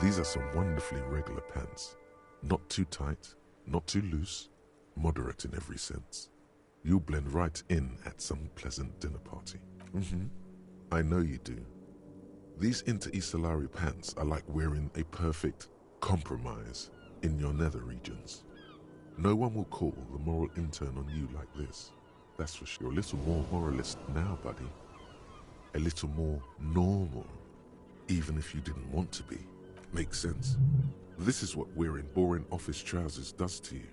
These are some wonderfully regular pants. Not too tight, not too loose, moderate in every sense. You'll blend right in at some pleasant dinner party. I know you do. These Inter-Isolari pants are like wearing a perfect compromise in your nether regions. No one will call the moral intern on you like this. That's for sure. A little more moralist now, buddy. A little more normal, even if you didn't want to be. Makes sense? This is what wearing boring office trousers does to you.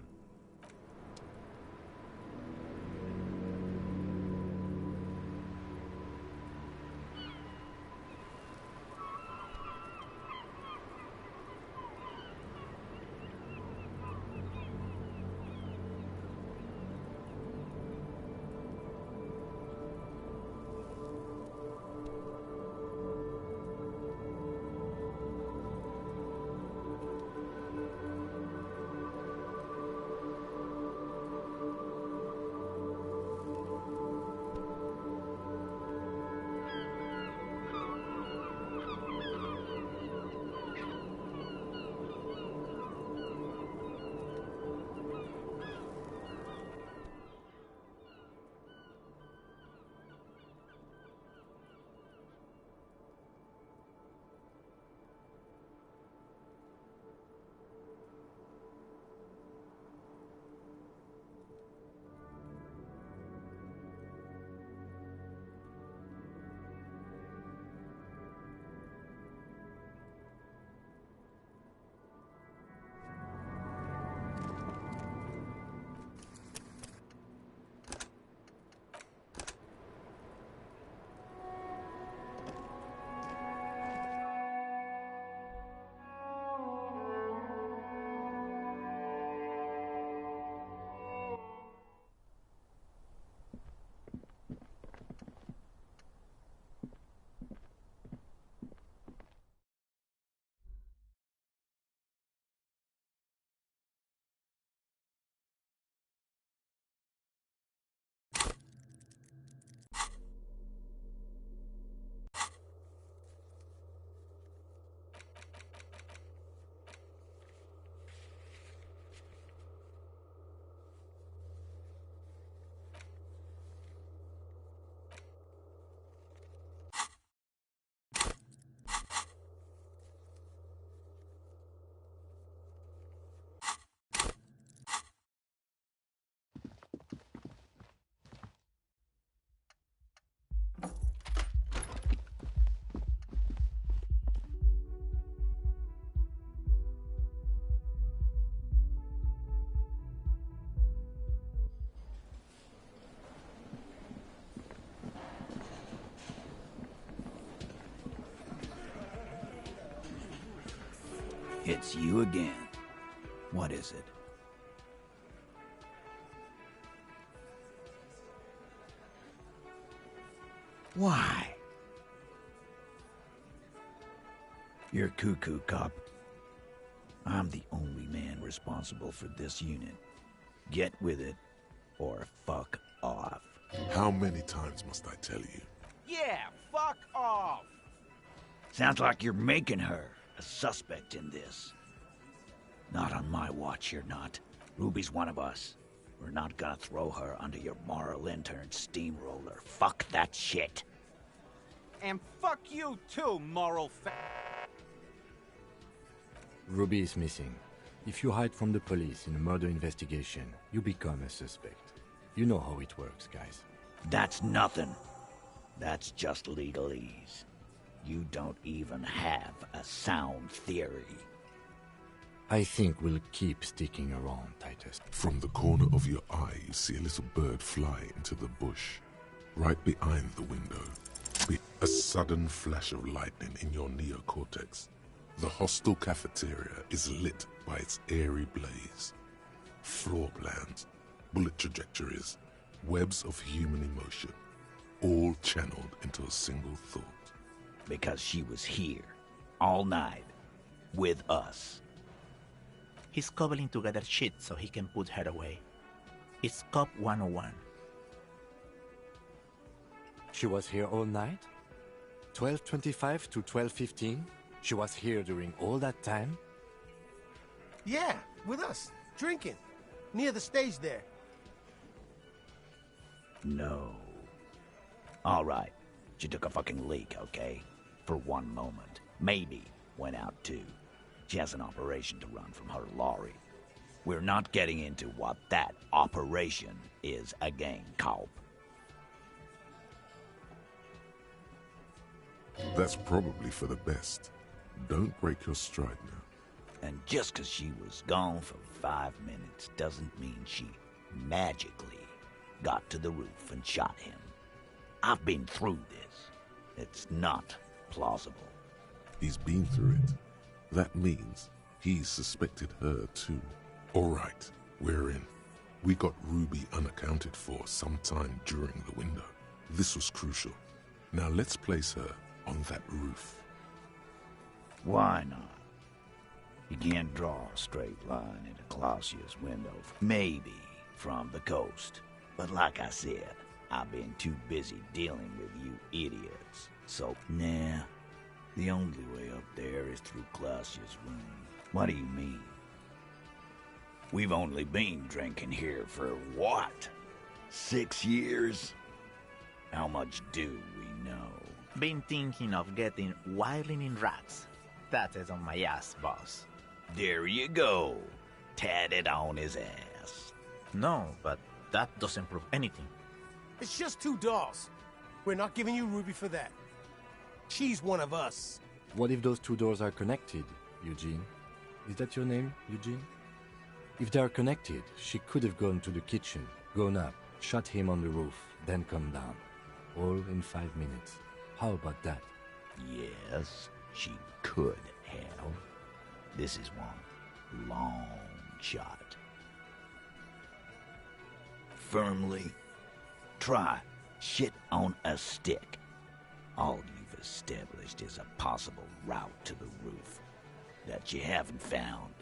It's you again. What is it? Why? You're cuckoo, cop. I'm the only man responsible for this unit. Get with it, or fuck off. How many times must I tell you? Yeah, fuck off! Sounds like you're making her a suspect in this. Not on my watch, you're not. Ruby's one of us. We're not gonna throw her under your moral intern steamroller. Fuck that shit. And fuck you too, moral Ruby is missing. If you hide from the police in a murder investigation, you become a suspect. You know how it works, guys. That's nothing. That's just legalese. You don't even have a sound theory. I think we'll keep sticking around, Titus. From the corner of your eye, you see a little bird fly into the bush, right behind the window. A sudden flash of lightning in your neocortex. The hostel cafeteria is lit by its airy blaze. Floor plans, bullet trajectories, webs of human emotion, all channeled into a single thought. Because she was here, all night, with us. He's cobbling together shit so he can put her away. It's Cop 101. She was here all night? 12:25 to 12:15? She was here during all that time? Yeah, with us, drinking. Near the stage there. No. All right. She took a fucking leak, okay? For one moment. Maybe went out too. She has an operation to run from her lorry. We're not getting into what that operation is again, Culp. That's probably for the best. Don't break your stride now. And just 'cause she was gone for 5 minutes doesn't mean she magically got to the roof and shot him. I've been through this. It's not plausible. He's been through it. That means he's suspected her too. All right, we're in. We got Ruby unaccounted for sometime during the window. This was crucial. Now let's place her on that roof. Why not? You can't draw a straight line into Clausia's window. Maybe from the coast. But like I said, I've been too busy dealing with you idiots. So, nah. The only way up there is through Clausia's room. What do you mean? We've only been drinking here for what? 6 years? How much do we know? Been thinking of getting wilding in rats. That is on my ass, boss. There you go. Tatted on his ass. No, but that doesn't prove anything. It's just 2 dolls. We're not giving you Ruby for that. She's one of us. What if those 2 doors are connected, Eugene? Is that your name, Eugene? If they are connected, she could have gone to the kitchen, gone up, shot him on the roof, then come down. All in 5 minutes. How about that? Yes, she could have. This is one long shot. Firmly try shit on a stick. All you've established is a possible route to the roof that you haven't found.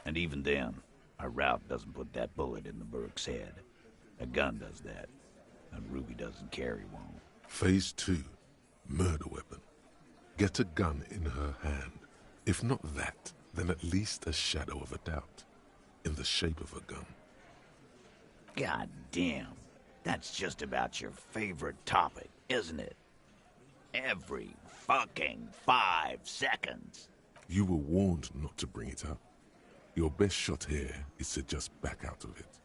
And even then, our route doesn't put that bullet in the Burke's head. A gun does that, and Ruby doesn't carry one. Phase 2, murder weapon. Get a gun in her hand. If not that, then at least a shadow of a doubt. In the shape of a gun. God damn, that's just about your favorite topic, isn't it? Every fucking 5 seconds. You were warned not to bring it up. Your best shot here is to just back out of it.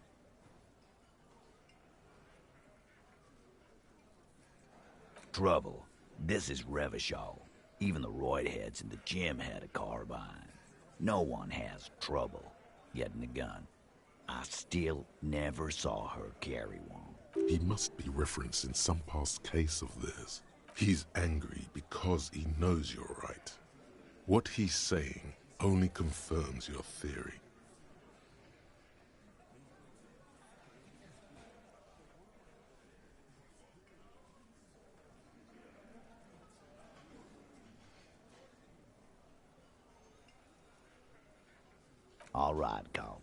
Trouble. This is Revachol. Even the roid heads in the gym had a carbine. No one has trouble getting a gun. I still never saw her carry one. He must be referencing some past case of theirs. He's angry because he knows you're right. What he's saying only confirms your theory. All right, Carl.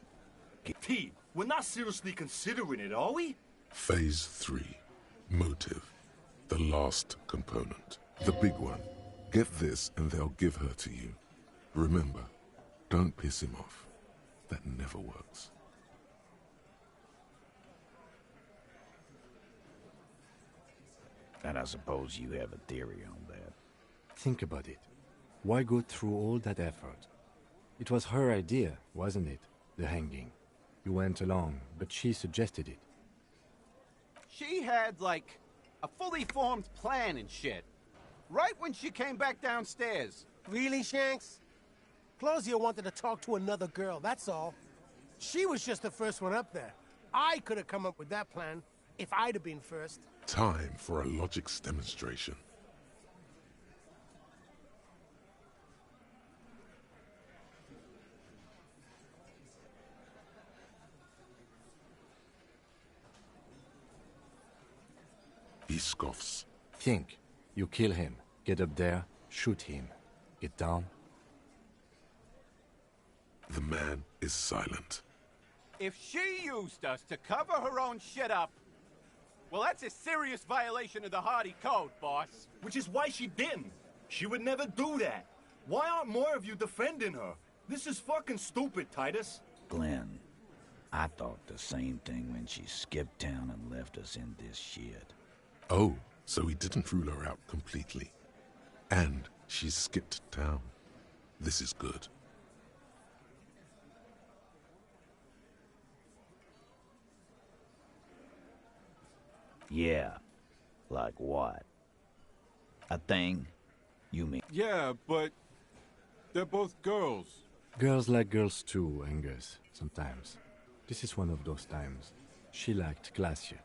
T, we're not seriously considering it, are we? Phase 3, motive. The last component. The big one. Get this and they'll give her to you. Remember, don't piss him off. That never works. And I suppose you have a theory on that. Think about it. Why go through all that effort? It was her idea, wasn't it? The hanging. You went along, but she suggested it. She had, like, a fully formed plan and shit. Right when she came back downstairs. Really, Shanks? Claudia wanted to talk to another girl, that's all. She was just the first one up there. I could have come up with that plan if I'd have been first. Time for a logics demonstration. He scoffs. Think. You kill him. Get up there. Shoot him. Get down. The man is silent. If she used us to cover her own shit up, well, that's a serious violation of the Hardy Code, boss. Which is why she didn't. She would never do that. Why aren't more of you defending her? This is fucking stupid, Titus. Glenn, I thought the same thing when she skipped town and left us in this shit. Oh, so he didn't rule her out completely. And she skipped town. This is good. Yeah. Like what? A thing? You mean? Yeah, but they're both girls. Girls like girls too, Angus, sometimes. This is one of those times. She liked Glacier.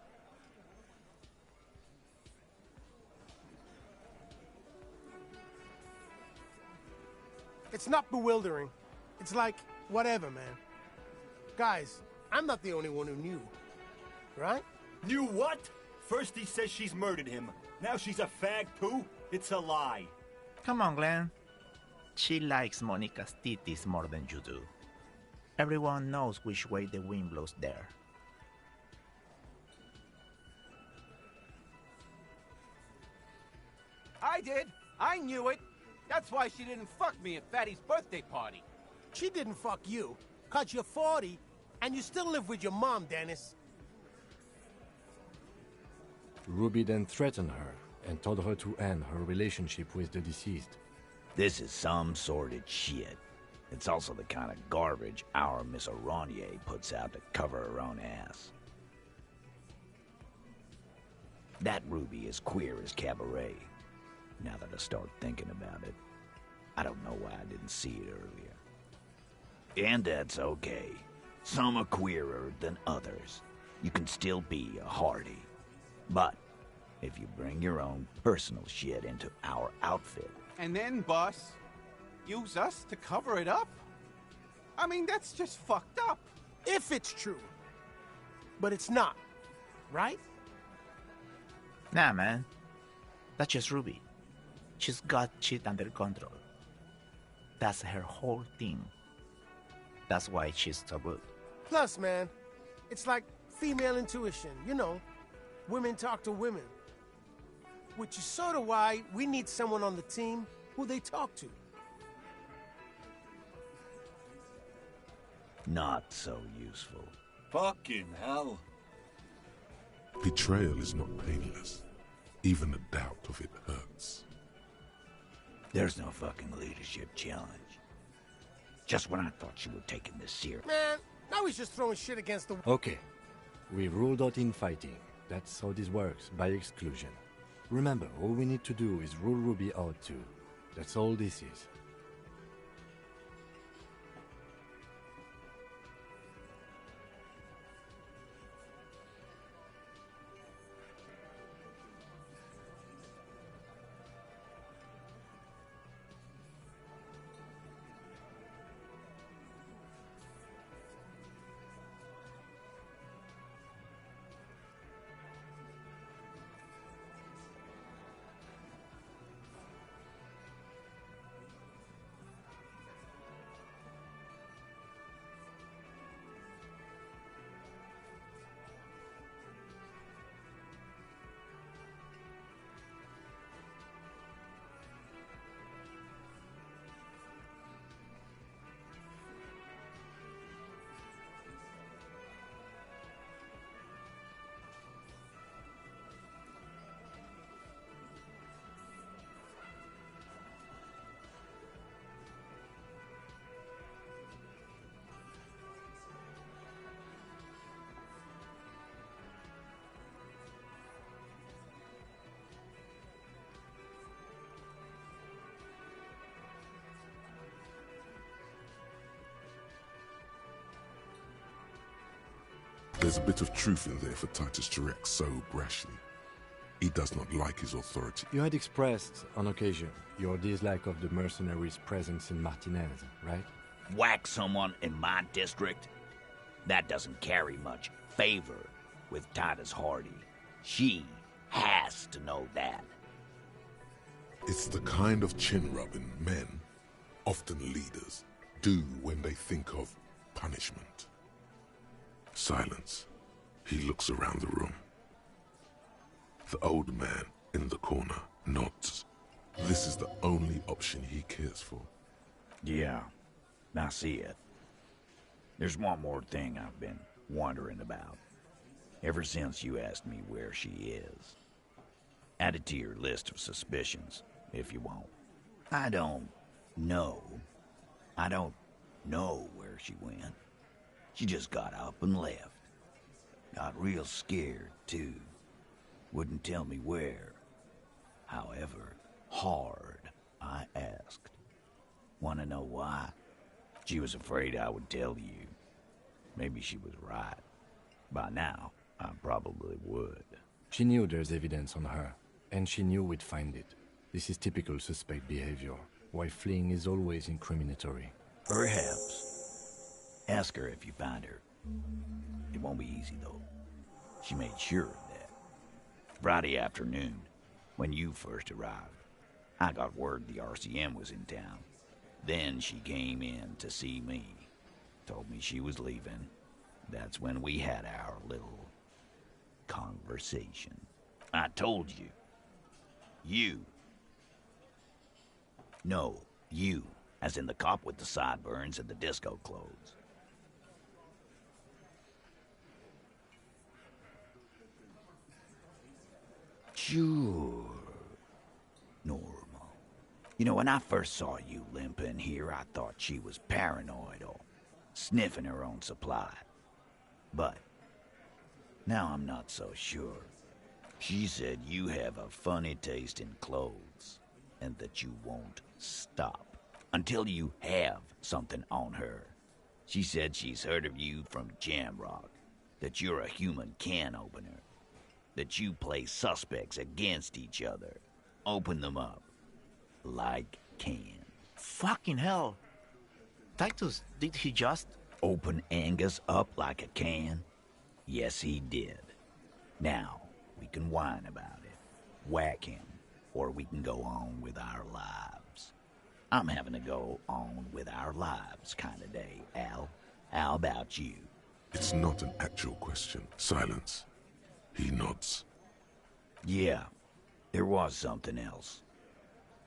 It's not bewildering. It's like, whatever, man. Guys, I'm not the only one who knew. Right? Knew what? First he says she's murdered him. Now she's a fag too? It's a lie. Come on, Glenn. She likes Monica's titties more than you do. Everyone knows which way the wind blows there. I did. I knew it. That's why she didn't fuck me at Fatty's birthday party. She didn't fuck you, 'cause you're 40, and you still live with your mom, Dennis. Ruby then threatened her and told her to end her relationship with the deceased. This is some sordid shit. It's also the kind of garbage our Miss Aronier puts out to cover her own ass. That Ruby is queer as cabaret. Now that I start thinking about it, I don't know why I didn't see it earlier. And that's okay. Some are queerer than others. You can still be a Hardy. But if you bring your own personal shit into our outfit... And then, boss, use us to cover it up? I mean, that's just fucked up. If it's true. But it's not. Right? Nah, man. That's just Ruby. She's got shit under control. That's her whole thing. That's why she's so good. Plus, man, it's like female intuition, you know. Women talk to women. Which is sort of why we need someone on the team who they talk to. Not so useful. Fucking hell. Betrayal is not painless. Even the doubt of it hurts. There's no fucking leadership challenge. Just when I thought you were taking this serious. Man, now he's just throwing shit against the... Okay. We ruled out infighting. That's how this works, by exclusion. Remember, all we need to do is rule Ruby out too. That's all this is. There's a bit of truth in there for Titus to react so brashly. He does not like his authority. You had expressed, on occasion, your dislike of the mercenaries' presence in Martinez, right? Whack someone in my district? That doesn't carry much favor with Titus Hardy. She has to know that. It's the kind of chin-rubbing men, often leaders, do when they think of punishment. Silence. He looks around the room. The old man in the corner nods. This is the only option he cares for. Yeah, I see it. There's one more thing I've been wondering about. Ever since you asked me where she is. Add it to your list of suspicions, if you want. I don't know where she went. She just got up and left. Got real scared, too. Wouldn't tell me where. However hard I asked. Want to know why? She was afraid I would tell you. Maybe she was right. By now, I probably would. She knew there's evidence on her, and she knew we'd find it. This is typical suspect behavior, why fleeing is always incriminatory. Perhaps. Ask her if you find her. It won't be easy, though. She made sure of that. Friday afternoon, when you first arrived, I got word the RCM was in town. Then she came in to see me. Told me she was leaving. That's when we had our little conversation. I told you. You, as in the cop with the sideburns and the disco clothes. Sure. Normal. You know, when I first saw you limping here, I thought she was paranoid or sniffing her own supply. But now I'm not so sure. She said you have a funny taste in clothes and that you won't stop until you have something on her. She said she's heard of you from Jamrock, that you're a human can opener, that you play suspects against each other, open them up like cans. Fucking hell. Titus, did he just... Open Angus up like a can? Yes, he did. Now, we can whine about it, whack him, or we can go on with our lives. I'm having a go on with our lives kind of day, Al. How about you? It's not an actual question. Silence. He nods. Yeah, there was something else.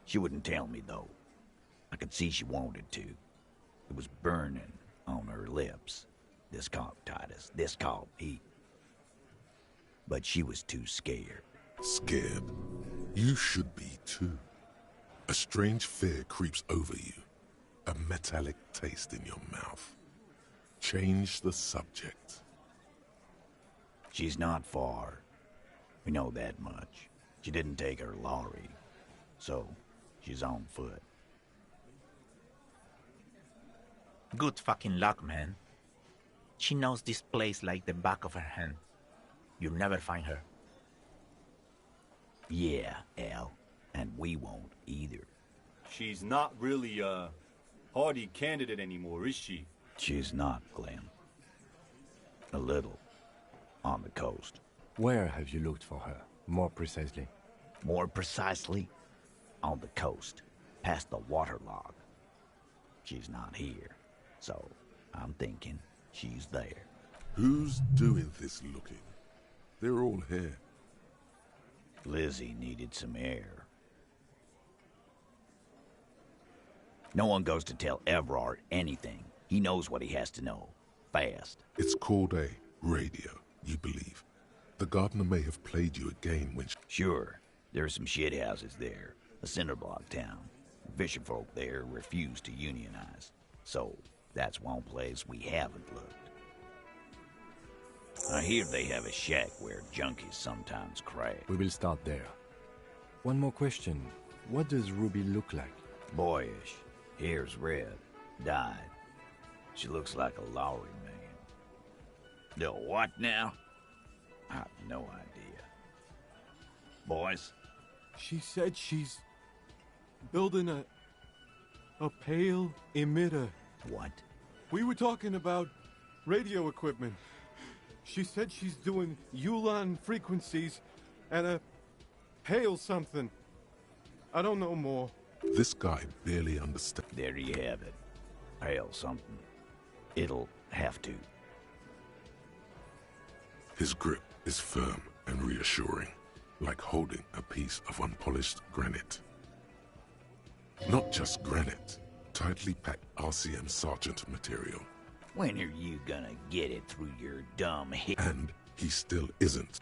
She wouldn't tell me, though. I could see she wanted to. It was burning on her lips. This caught Titus. This caught Pete. But she was too scared. Scared? You should be too. A strange fear creeps over you. A metallic taste in your mouth. Change the subject. She's not far. We know that much. She didn't take her lorry. So, she's on foot. Good fucking luck, man. She knows this place like the back of her hand. You'll never find her. Yeah, Al. And we won't either. She's not really a Hardy candidate anymore, is she? She's not, Glenn. A little. On the coast. Where have you looked for her, more precisely? More precisely, on the coast, past the waterlog. She's not here, so I'm thinking she's there. Who's doing this looking? They're all here. Lizzie needed some air. No one goes to tell Everard anything. He knows what he has to know. Fast. It's called a radio, you believe. The gardener may have played you a game when Sure, there are some shithouses there. A cinderblock town. Fisherfolk there refuse to unionize. So, that's one place we haven't looked. I hear they have a shack where junkies sometimes crash. We will start there. One more question. What does Ruby look like? Boyish. Hair's red. Dyed. She looks like a Lowry man. The what now? I have no idea. Boys? She said she's building a pale emitter. What? We were talking about radio equipment. She said she's doing Ulan frequencies and a pale something. I don't know more. This guy barely understands. There you have it. Pale something. It'll have to. His grip is firm and reassuring, like holding a piece of unpolished granite. Not just granite, tightly packed RCM Sergeant material. When are you gonna get it through your dumb head? And he still isn't.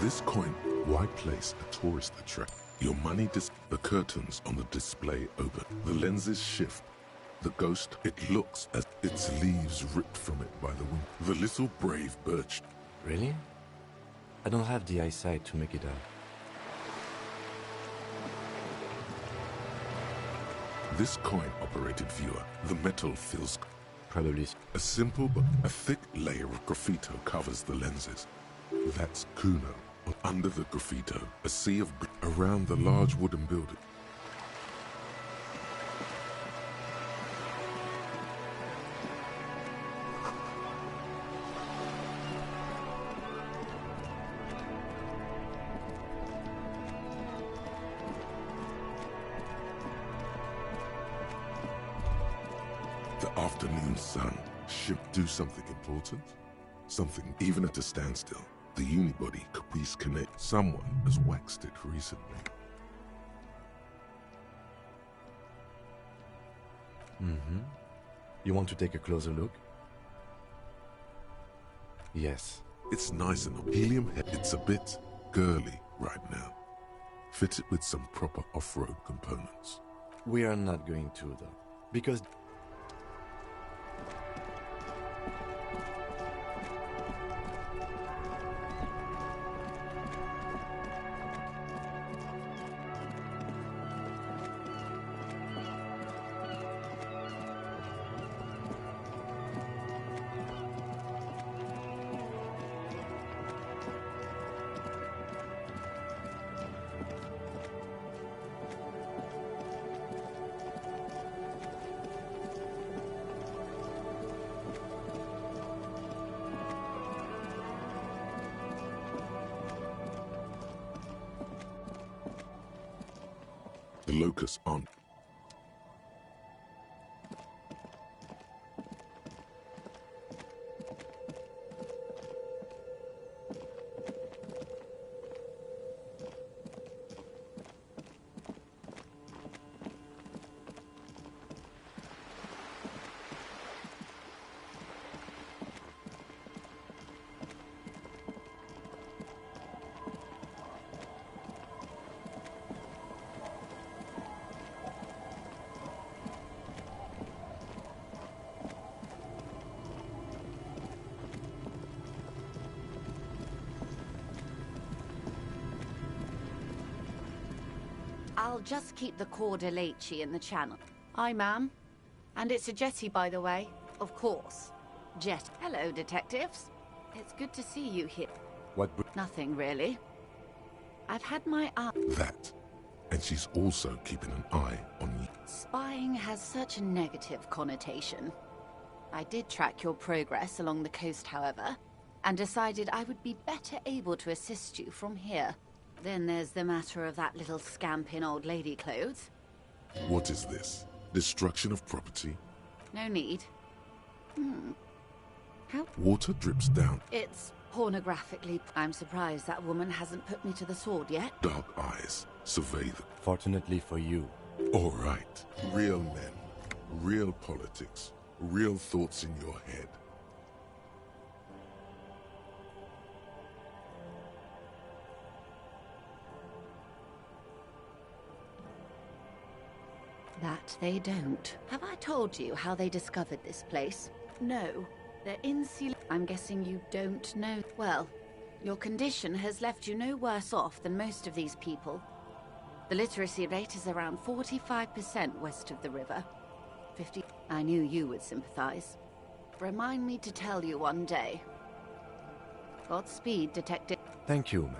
This coin, why place a tourist attraction? Your money the curtains on the display open. The lenses shift. The ghost, it looks as its leaves ripped from it by the wind. The little brave birch. Really? I don't have the eyesight to make it out. This coin-operated viewer, the metal feels Probably. a simple but a thick layer of graffito covers the lenses. That's Kuno. Under the graffito, a sea of around the large wooden building. The afternoon sun should do something important, something even at a standstill. The unibody Caprice Connect. Someone has waxed it recently. You want to take a closer look? Yes. It's nice and helium head. It's a bit girly right now. Fit it with some proper off-road components. We are not going to, though. Because The locusts aren't. I'll just keep the Corda Lacey in the channel. Aye, ma'am. And it's a jetty, by the way. Of course. Jet. Hello, detectives. It's good to see you here. Nothing, really. I've had my eye... That. And she's also keeping an eye on you. Spying has such a negative connotation. I did track your progress along the coast, however, and decided I would be better able to assist you from here. Then there's the matter of that little scamp in old lady clothes. What is this? Destruction of property? No need. How? Water drips down. It's pornographically... I'm surprised that woman hasn't put me to the sword yet. Dark eyes survey the... Fortunately for you. All right. Real men. Real politics. Real thoughts in your head. That they don't. Have I told you how they discovered this place? No. They're in Seal... I'm guessing you don't know. Well, your condition has left you no worse off than most of these people. The literacy rate is around 45% west of the river. 50... I knew you would sympathize. Remind me to tell you one day. Godspeed, Detective. Thank you, ma'am.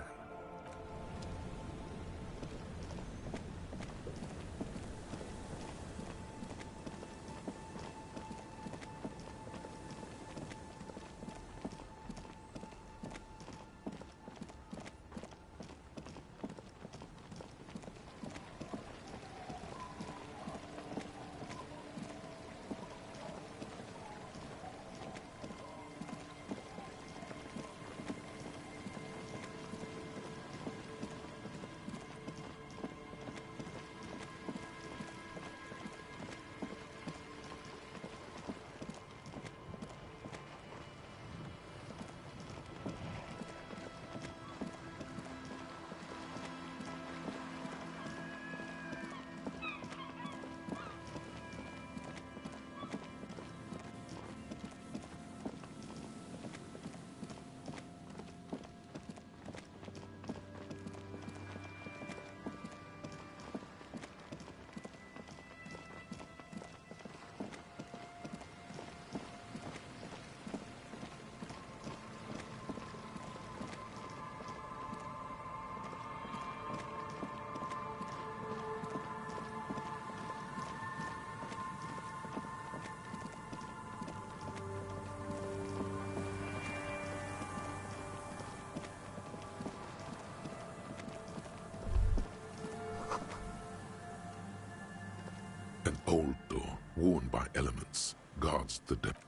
An old door, worn by elements, guards the depth.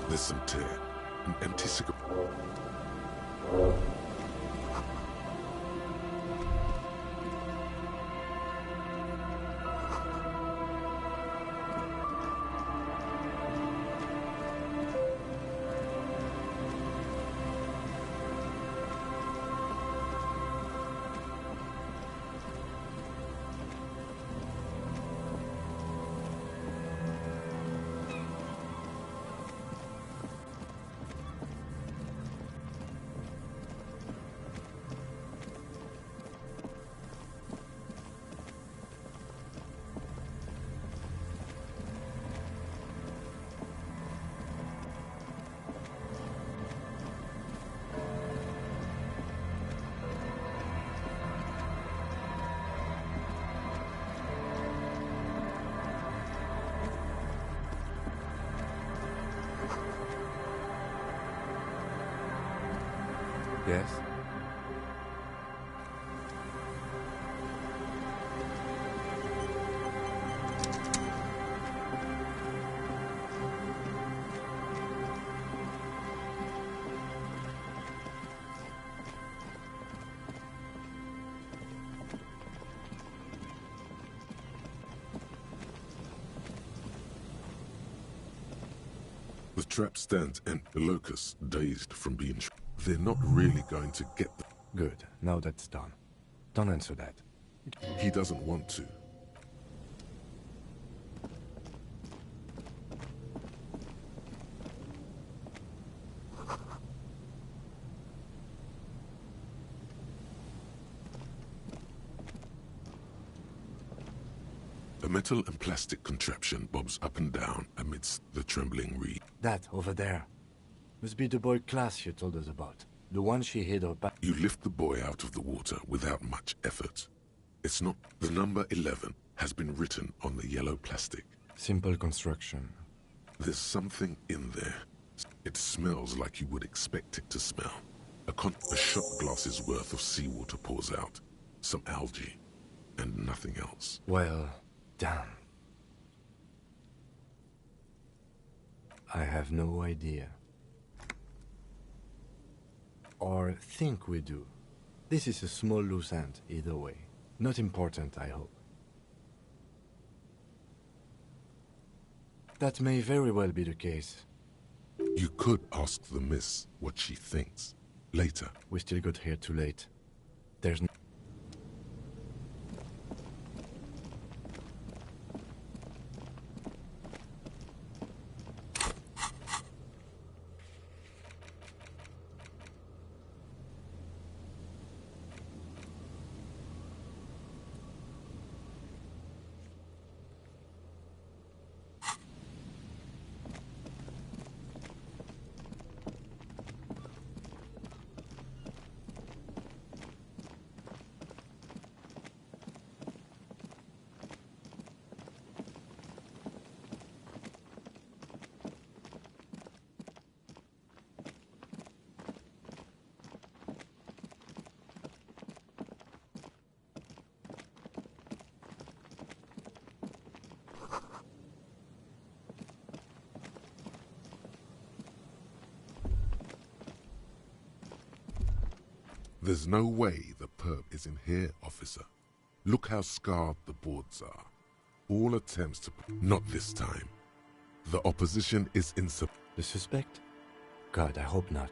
There's some tear, an empty cigarette. Yes? The trap stands and the locust, dazed from being they're not really going to get them. Good. Now that's done. Don't answer that. He doesn't want to. A metal and plastic contraption bobs up and down amidst the trembling reed. That, over there. Must be the boy Klaas you told us about. The one she hid her back. You lift the boy out of the water without much effort. It's not... The number 11 has been written on the yellow plastic. Simple construction. There's something in there. It smells like you would expect it to smell. A shot glass's worth of seawater pours out. Some algae. And nothing else. Well, damn. I have no idea. Or think we do. This is a small loose end, either way. Not important, I hope. That may very well be the case. You could ask the miss what she thinks. Later. We still got here too late. There's no... There's no way the perp is in here, officer. Look how scarred the boards are. All attempts to... Not this time. The opposition is The suspect? God, I hope not.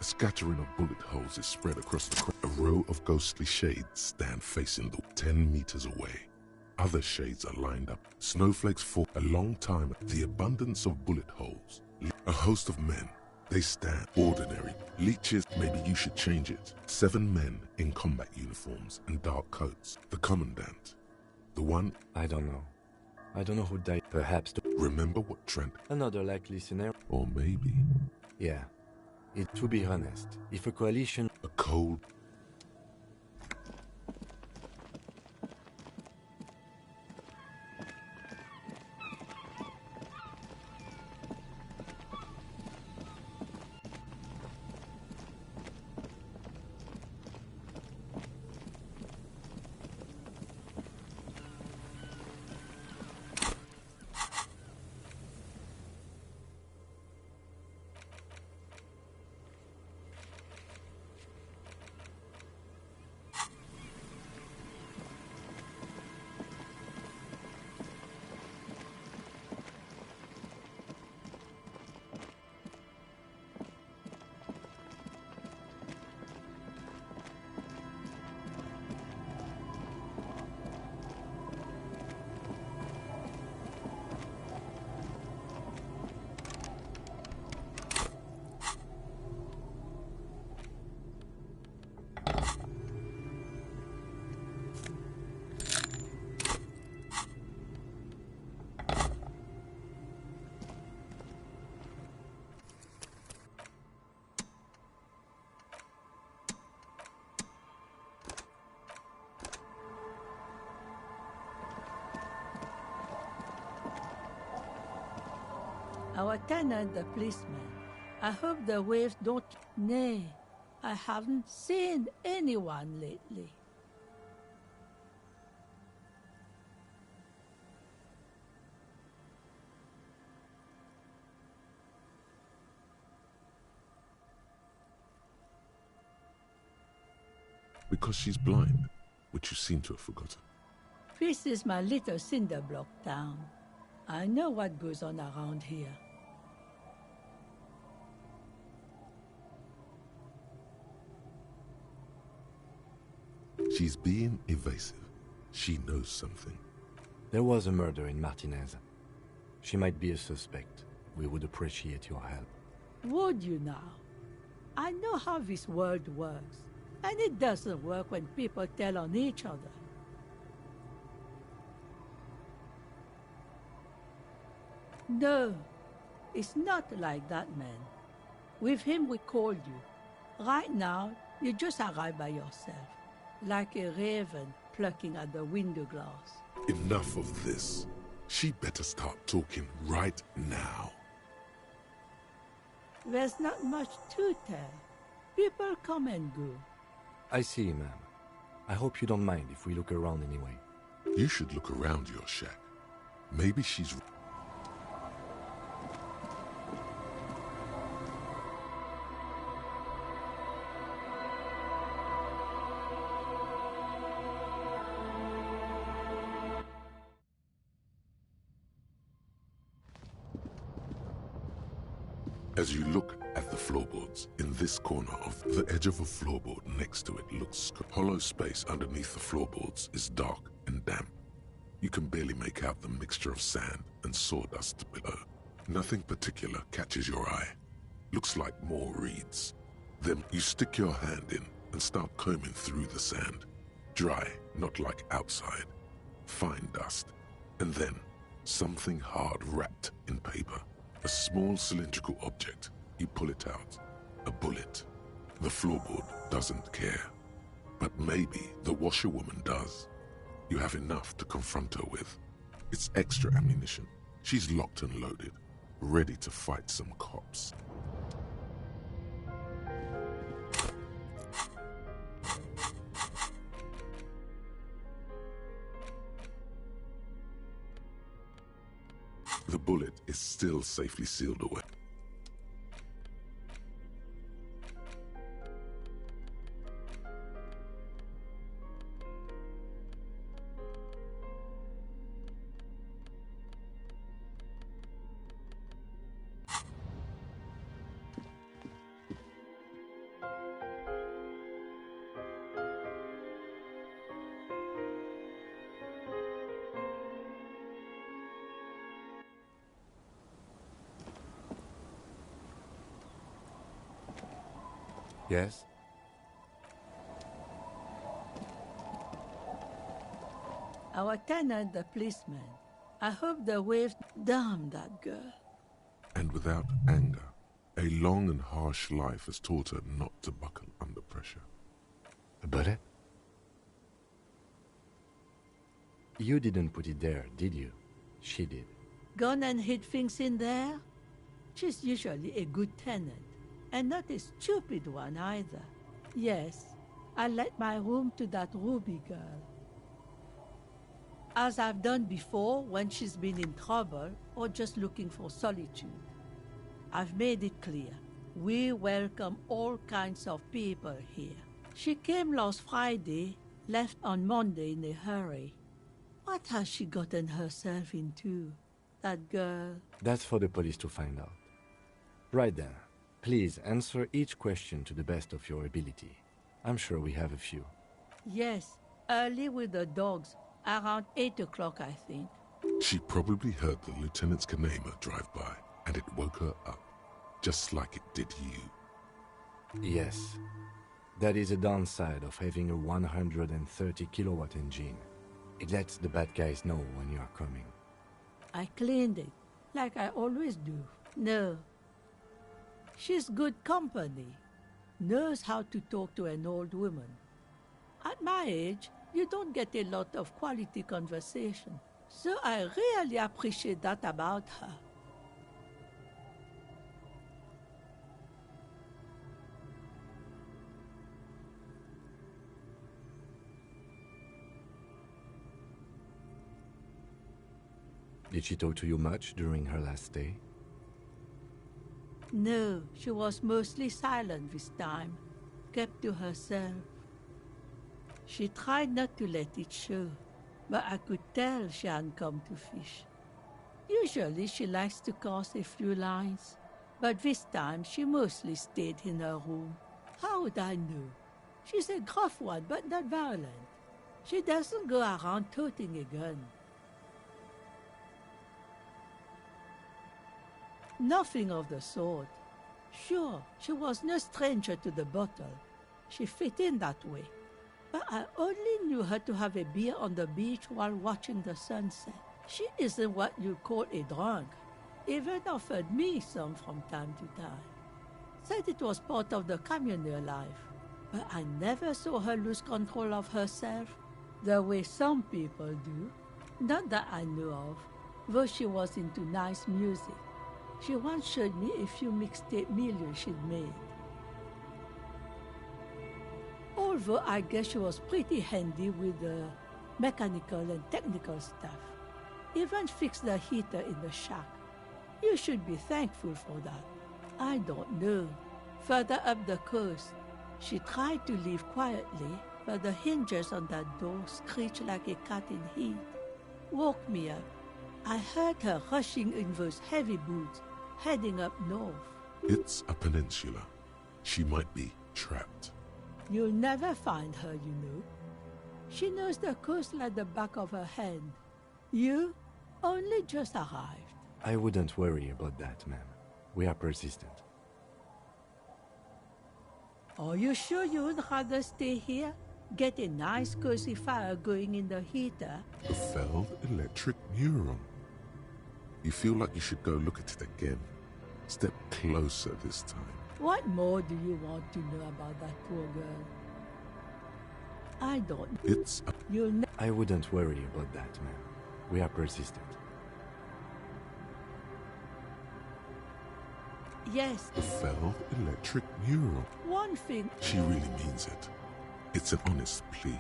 A scattering of bullet holes is spread across the A row of ghostly shades stand facing the 10 meters away. Other shades are lined up. Snowflakes fall a long time. The abundance of bullet holes. A host of men. They stand ordinary. Leeches, maybe you should change it. 7 men in combat uniforms and dark coats. The commandant. The one... I don't know. I don't know who died. Perhaps the... Remember what Trent... Another likely scenario. Or maybe... Yeah. To be honest, if a coalition... A cold... Our tenant, the policeman. I hope the waves don't... Nay, I haven't seen anyone lately. Because she's blind, which you seem to have forgotten. This is my little cinder block town. I know what goes on around here. She's being evasive. She knows something. There was a murder in Martinez. She might be a suspect. We would appreciate your help. Would you now? I know how this world works, and it doesn't work when people tell on each other. No, it's not like that, man. With him we called you. Right now, you just arrived by yourself, like a raven plucking at the window glass. Enough of this. She better start talking right now. There's not much to tell. People come and go. I see, ma'am. I hope you don't mind if we look around anyway. You should look around your shack. Maybe she's... As you look at the floorboards, in this corner of the edge of a floorboard next to it looks hollow space underneath the floorboards is dark and damp. You can barely make out the mixture of sand and sawdust below. Nothing particular catches your eye. Looks like more reeds. Then you stick your hand in and start combing through the sand. Dry, not like outside. Fine dust. And then something hard wrapped in paper. A small cylindrical object. You pull it out. A bullet. The floorboard doesn't care. But maybe the washerwoman does. You have enough to confront her with. It's extra ammunition. She's locked and loaded, ready to fight some cops. The bullet is still safely sealed away. Yes? Our tenant, the policeman. I hope the waves... Damn that girl. And without anger, a long and harsh life has taught her not to buckle under pressure. A bullet? You didn't put it there, did you? She did. Gone and hid things in there? She's usually a good tenant. And not a stupid one either. Yes, I let my room to that Ruby girl. As I've done before when she's been in trouble or just looking for solitude. I've made it clear. We welcome all kinds of people here. She came last Friday, left on Monday in a hurry. What has she gotten herself into, that girl? That's for the police to find out. Right then. Please answer each question to the best of your ability. I'm sure we have a few. Yes, early with the dogs, around 8 o'clock, I think. She probably heard the lieutenant's Kanema drive by, and it woke her up, just like it did you. Yes. That is a downside of having a 130 kilowatt engine. It lets the bad guys know when you are coming. I cleaned it, like I always do. No. She's good company. Knows how to talk to an old woman. At my age, you don't get a lot of quality conversation. So I really appreciate that about her. Did she talk to you much during her last stay? No, she was mostly silent this time, kept to herself. She tried not to let it show, but I could tell she hadn't come to fish. Usually she likes to cast a few lines, but this time she mostly stayed in her room. How would I know? She's a gruff one, but not violent. She doesn't go around toting a gun. Nothing of the sort. Sure, she was no stranger to the bottle. She fit in that way. But I only knew her to have a beer on the beach while watching the sunset. She isn't what you'd call a drunk. Even offered me some from time to time. Said it was part of the communal life. But I never saw her lose control of herself, the way some people do. Not that I know of, though she was into nice music. She once showed me a few mixtape millions she'd made. Although I guess she was pretty handy with the mechanical and technical stuff. Even fixed the heater in the shack. You should be thankful for that. I don't know. Further up the coast, she tried to leave quietly, but the hinges on that door screeched like a cat in heat. Woke me up. I heard her rushing in those heavy boots, heading up north. It's a peninsula. She might be trapped. You'll never find her, you know. She knows the coast like the back of her hand. You only just arrived. I wouldn't worry about that, ma'am. We are persistent. Are you sure you would rather stay here? Get a nice cozy fire going in the heater? The failed electric neuron. You feel like you should go look at it again. Step closer this time. What more do you want to know about that poor girl? I don't. It's a... I wouldn't worry about that, ma'am. We are persistent. Yes. The failed electric neuron. One thing. She really means it. It's an honest plea.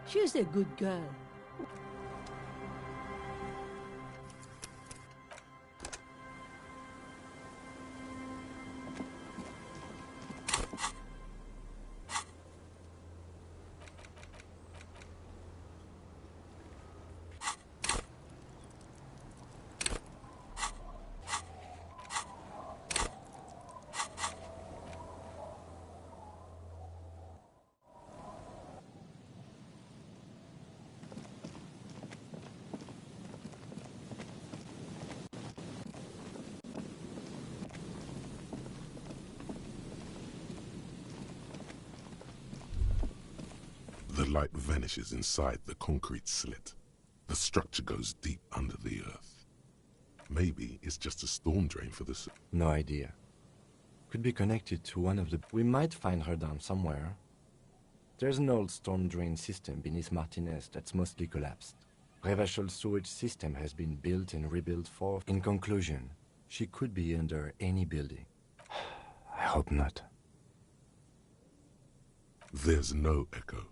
She's a good girl. The light vanishes inside the concrete slit. The structure goes deep under the earth. Maybe it's just a storm drain for the... No idea. Could be connected to one of the... We might find her down somewhere. There's an old storm drain system beneath Martinez that's mostly collapsed. Revachol sewage system has been built and rebuilt for... In conclusion, she could be under any building. I hope not. There's no echo.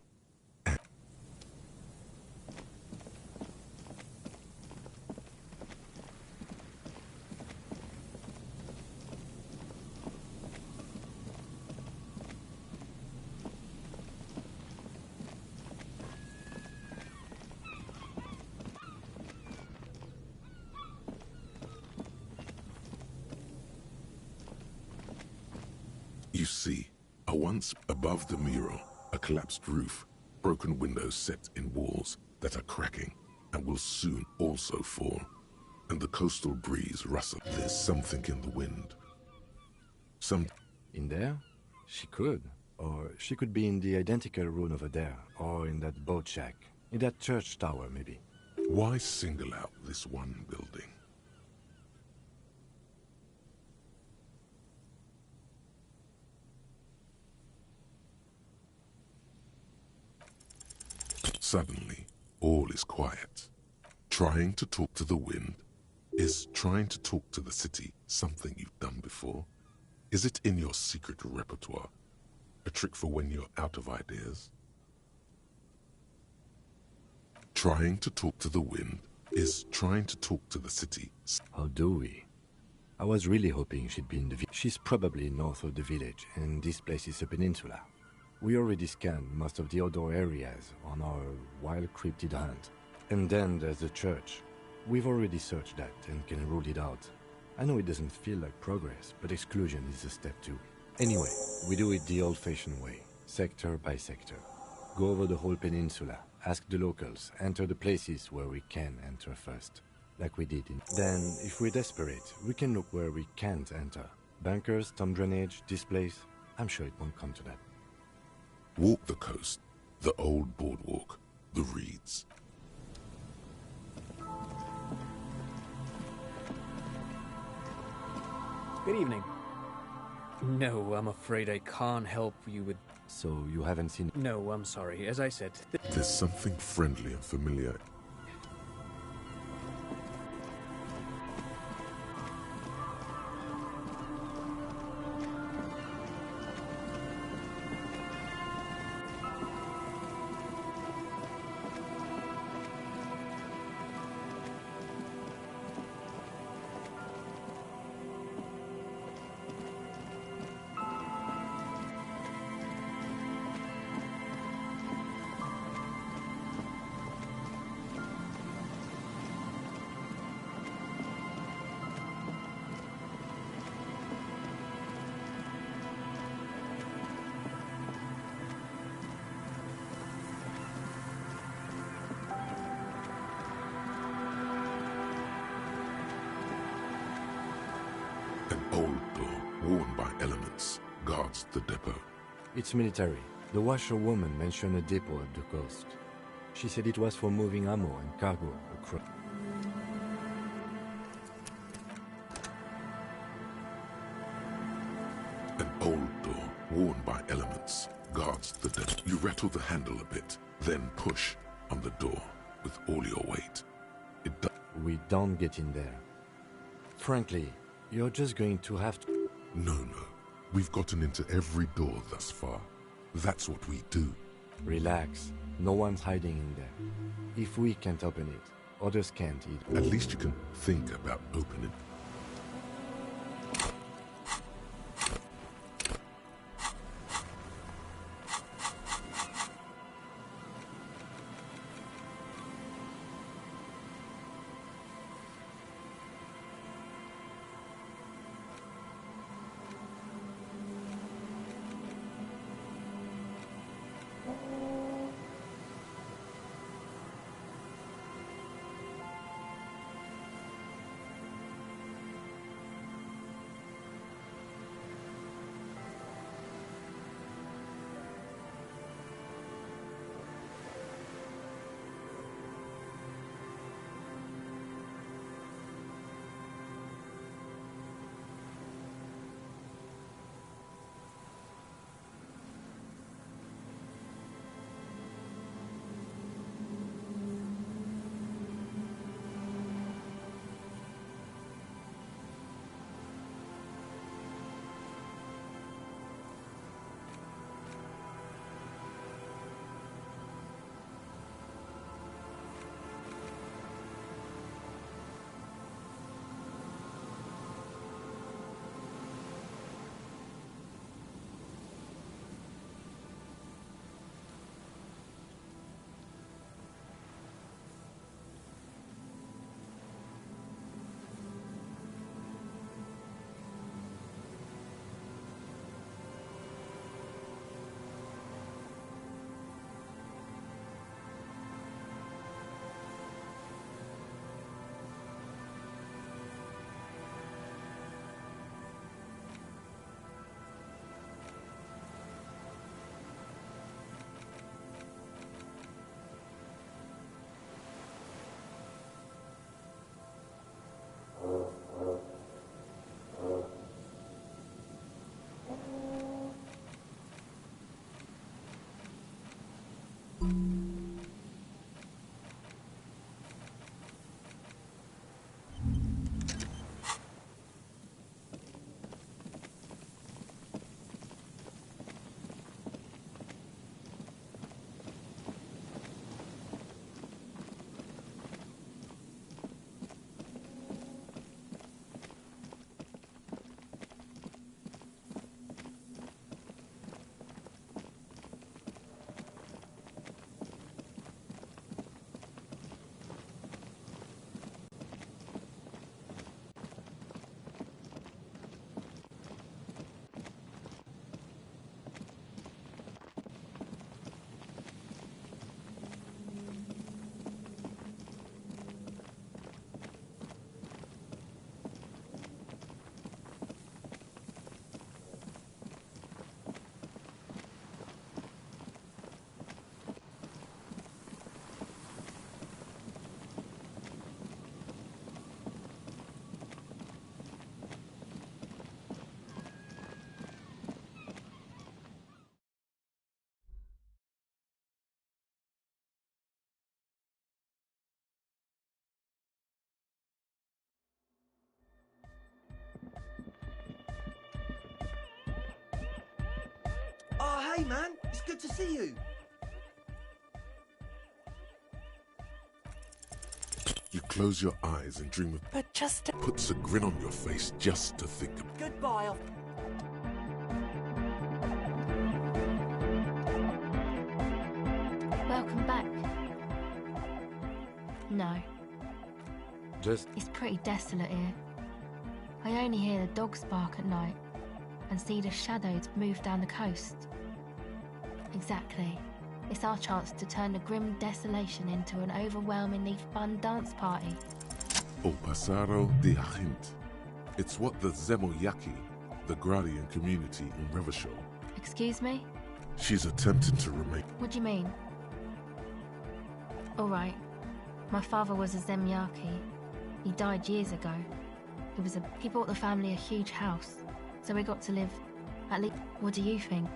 You see, once above the mural, a collapsed roof, broken windows set in walls that are cracking and will soon also fall, and the coastal breeze rustles. There's something in the wind. In there? She could. Or she could be in the identical room over there, or in that boat shack, in that church tower, maybe. Why single out this one building? Suddenly, all is quiet. Trying to talk to the wind? Is trying to talk to the city something you've done before? Is it in your secret repertoire? A trick for when you're out of ideas? Trying to talk to the wind is trying to talk to the city. How do we? I was really hoping she'd be in the village. She's probably north of the village, and this place is a peninsula. We already scanned most of the outdoor areas on our wild cryptid hunt. And then there's the church. We've already searched that and can rule it out. I know it doesn't feel like progress, but exclusion is a step too. Anyway, we do it the old-fashioned way, sector by sector. Go over the whole peninsula, ask the locals, enter the places where we can enter first, like we did in... Then, if we're desperate, we can look where we can't enter. Bunkers, storm drainage, displays. I'm sure it won't come to that. Walk the coast, the old boardwalk, the reeds. Good evening. No, I'm afraid I can't help you with... So you haven't seen... No, I'm sorry. As I said... There's something friendly and familiar. An old door, worn by elements, guards the depot. It's military. The washerwoman mentioned a depot at the coast. She said it was for moving ammo and cargo across. An old door, worn by elements, guards the depot. You rattle the handle a bit, then push on the door with all your weight. We don't get in there. Frankly, you're just going to have to... No. We've gotten into every door thus far. That's what we do. Relax. No one's hiding in there. If we can't open it, others can't either. At least you can think about opening. Hey, man, it's good to see you. You close your eyes and dream of... But just... Puts a grin on your face just to think of... Goodbye. Welcome back. No. Just... It's pretty desolate here. I only hear the dogs bark at night and see the shadows move down the coast. Exactly. It's our chance to turn the grim desolation into an overwhelmingly fun dance party. O Pasaro de Agint. It's what the Zemoyaki, the Gradian community in Revachol. Excuse me? She's attempting to remain... What do you mean? Alright. My father was a Zemyaki. He died years ago. He bought the family a huge house, so we got to live at least... What do you think?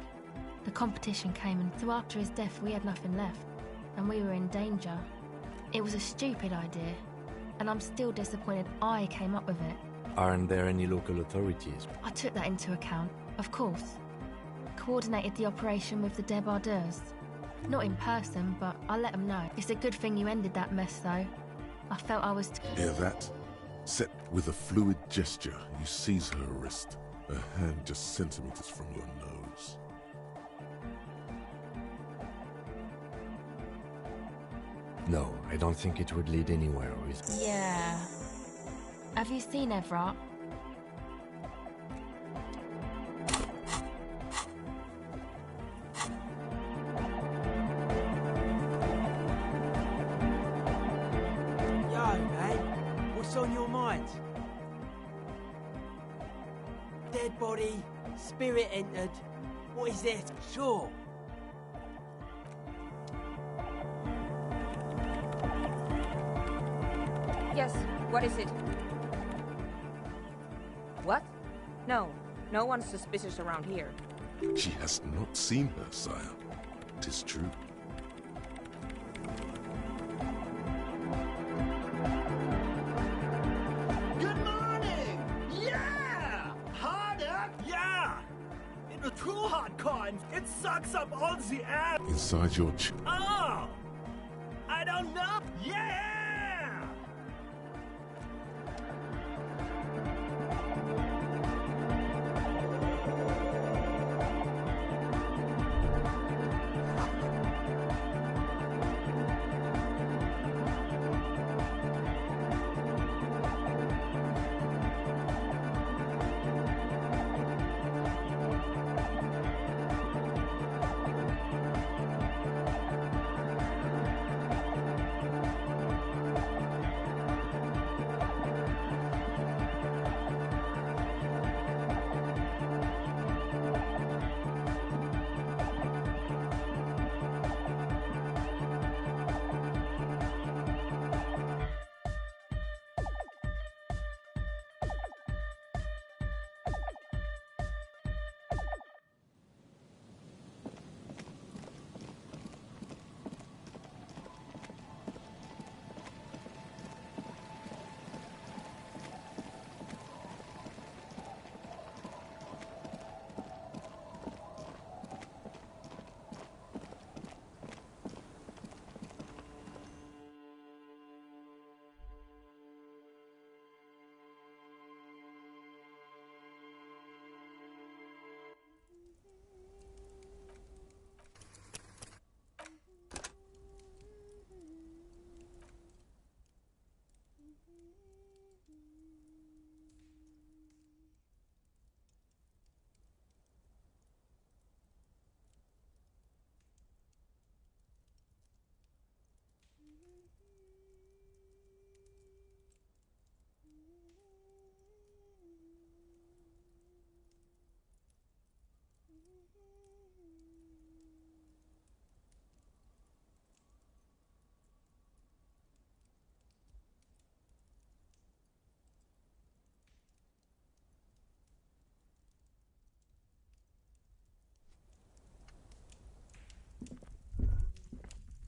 The competition came, and so after his death we had nothing left, and we were in danger. It was a stupid idea, and I'm still disappointed I came up with it. Aren't there any local authorities? I took that into account, of course. Coordinated the operation with the débardeurs. Not in person, but I let them know. It's a good thing you ended that mess, though. I felt I was... Hear that? Set with a fluid gesture, you seize her wrist, her hand just centimeters from your nose. No, I don't think it would lead anywhere with... Yeah. Have you seen Everett? Yo, man, what's on your mind? Dead body, spirit entered. What is it? Sure. Yes, what is it? What? No, no one's suspicious around here. She has not seen her, sire. 'Tis true. Good morning! Yeah! Hard up? Yeah! In the true hard kind, it sucks up all the air. Inside your Oh! I don't know. Yeah!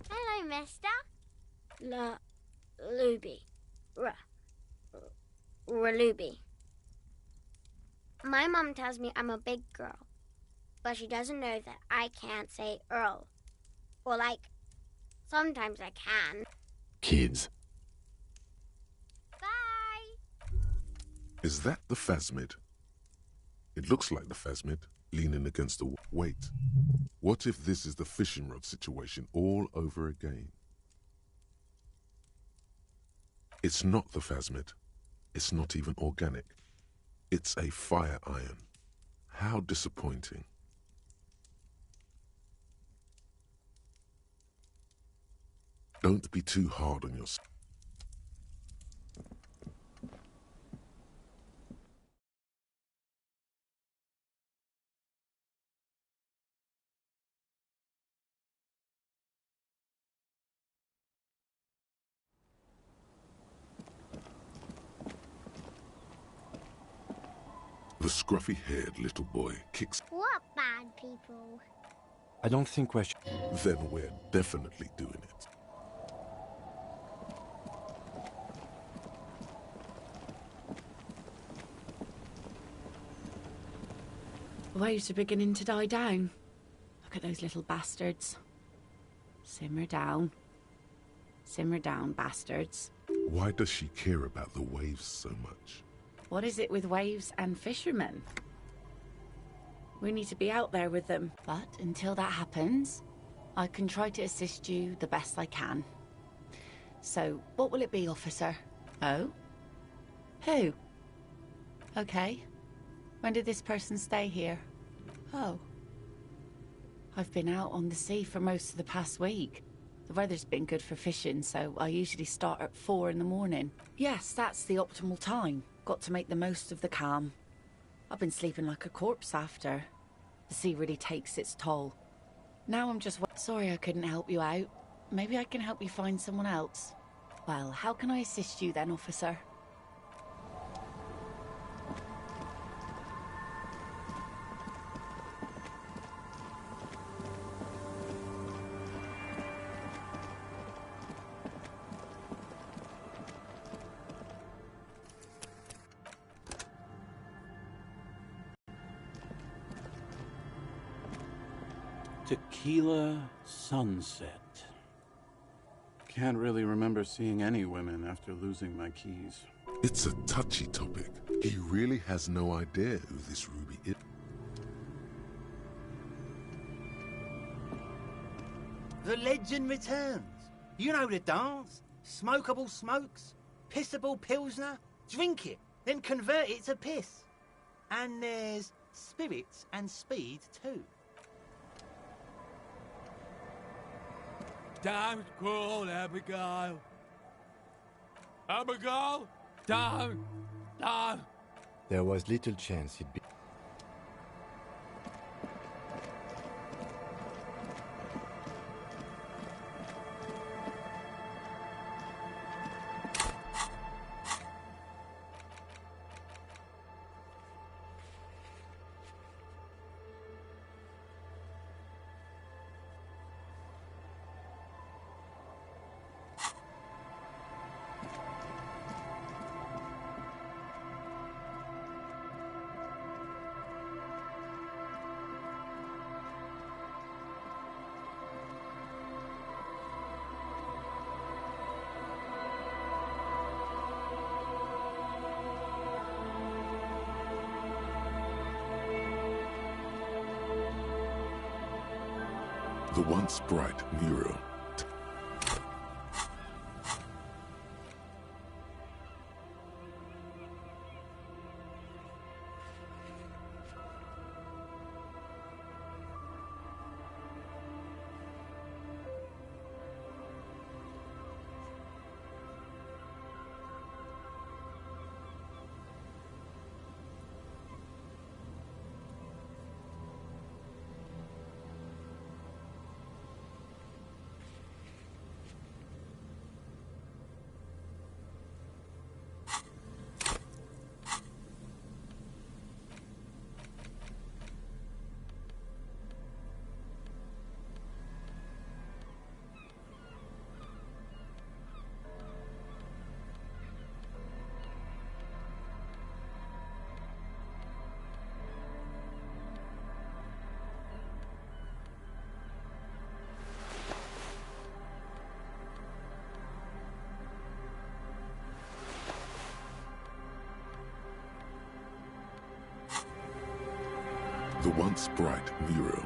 Hello, mister. Luby. Raluby. My mum tells me I'm a big girl, But she doesn't know that I can't say Earl. Or like, sometimes I can. Kids. Bye! Is that the phasmid? It looks like the phasmid, leaning against the wall. Wait, what if this is the fishing rod situation all over again? It's not the phasmid. It's not even organic. It's a fire iron. How disappointing. Don't be too hard on yourself. The scruffy-haired little boy kicks. What bad people? I don't think we're... Then we're definitely doing it. The waves are beginning to die down. Look at those little bastards. Simmer down. Simmer down, bastards. Why does she care about the waves so much? What is it with waves and fishermen? We need to be out there with them. But until that happens, I can try to assist you the best I can. So, what will it be, officer? Oh? Who? Okay. When did this person stay here? Oh. I've been out on the sea for most of the past week. The weather's been good for fishing, so I usually start at 4 in the morning. Yes, that's the optimal time. Got to make the most of the calm. I've been sleeping like a corpse after. The sea really takes its toll. Now I'm just... Sorry I couldn't help you out. Maybe I can help you find someone else. Well, how can I assist you then, officer? Tequila sunset. Can't really remember seeing any women after losing my keys. It's a touchy topic. He really has no idea who this Ruby is. The legend returns. You know the dance. Smokable smokes, pissable pilsner. Drink it, then convert it to piss. And there's spirits and speed too. Don't call Abigail. Abigail, don't. No. There was little chance he'd be... The once bright Muriel. the once bright Muriel.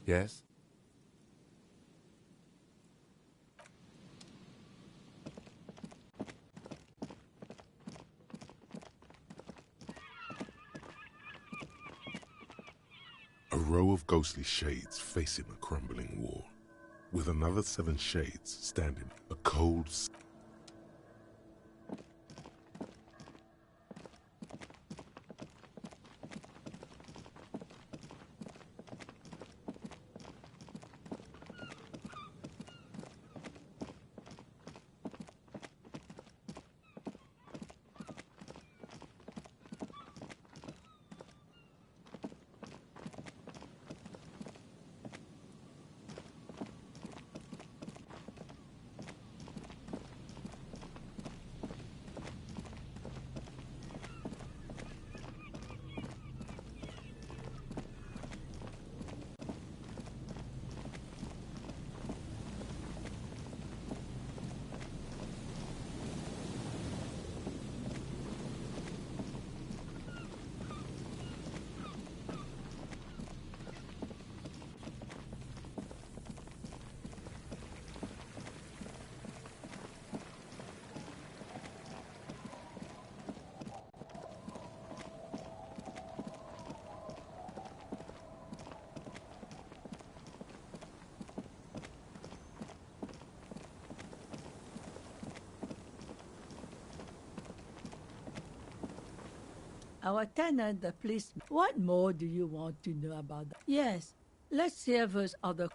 Yes? A row of ghostly shades facing a crumbling wall, with another 7 shades standing, a cold... Our tenant, the policeman. What more do you want to know about that? Yes, let's hear those other...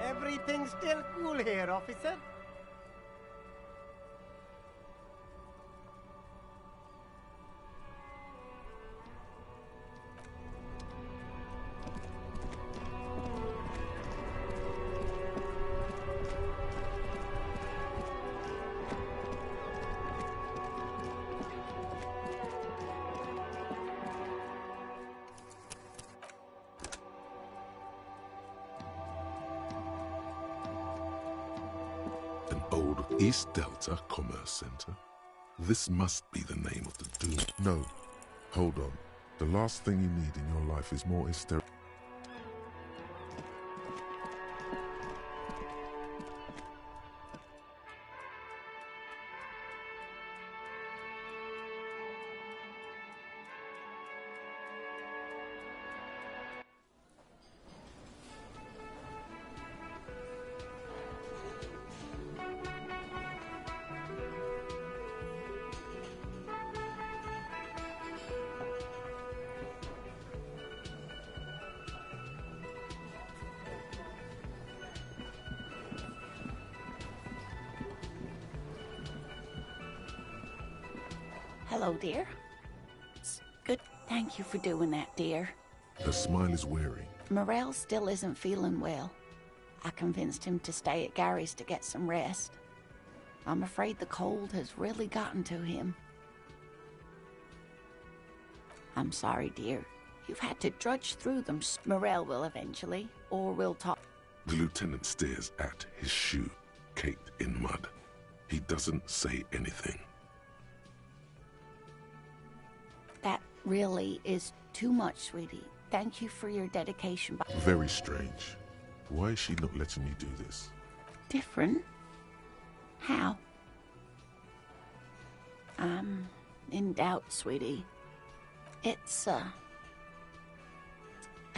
Everything's still cool here, officer. East Delta Commerce Center? This must be the name of the doom. No, hold on. The last thing you need in your life is more hysteria. Hello, dear. It's good. Thank you for doing that, dear. Her smile is weary. Morel still isn't feeling well. I convinced him to stay at Gary's to get some rest. I'm afraid the cold has really gotten to him. I'm sorry, dear. You've had to drudge through them. Morel will eventually, or we'll talk. The lieutenant stares at his shoe, caked in mud. He doesn't say anything. That really is too much, sweetie. Thank you for your dedication. Very strange. Why is she not letting me do this? Different? How? I'm in doubt, sweetie. It's, a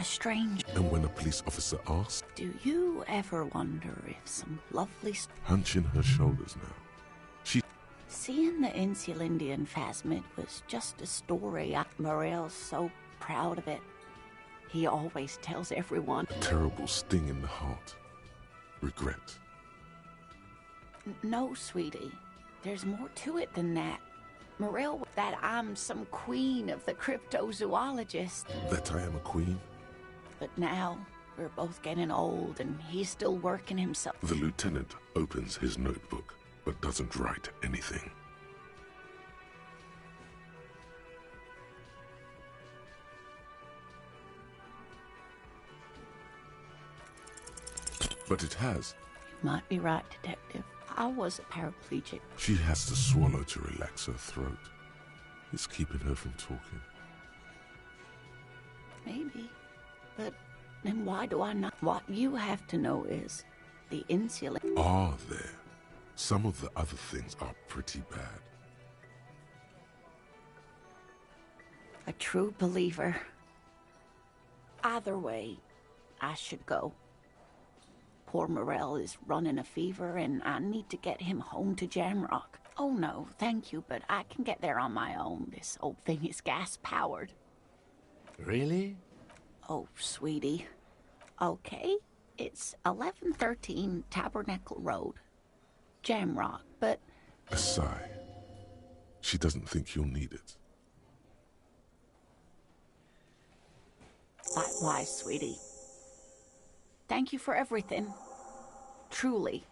strange... And when a police officer asks... Do you ever wonder if some lovely... Hunching her shoulders now. She... Seeing the Insulindian phasmid was just a story. Morel's so proud of it. He always tells everyone. A terrible sting in the heart. Regret. No, sweetie. There's more to it than that. Morel, that I'm some queen of the cryptozoologist. That I am a queen? But now, we're both getting old and he's still working himself. The lieutenant opens his notebook, but doesn't write anything. But it has. You might be right, Detective. I was a paraplegic. She has to swallow to relax her throat. It's keeping her from talking. Maybe. But then why do I not? What you have to know is the insulin. Are there? Some of the other things are pretty bad. A true believer. Either way, I should go. Poor Morel is running a fever, and I need to get him home to Jamrock. Oh no, thank you, but I can get there on my own. This old thing is gas-powered. Really? Oh, sweetie. Okay, it's 1113 Tabernacle Road. Jamrock, but... A sigh. She doesn't think you'll need it. Likewise, sweetie. Thank you for everything. Truly.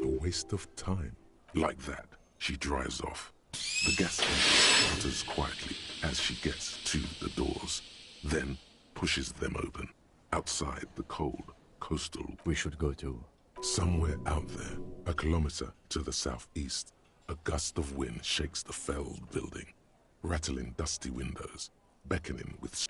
A waste of time. Like that, she drives off. The gas engine sputters quietly as she gets to the doors, then pushes them open. Outside the cold, coastal... We should go to... Somewhere out there, a kilometer to the southeast, a gust of wind shakes the felled building, rattling dusty windows, beckoning with...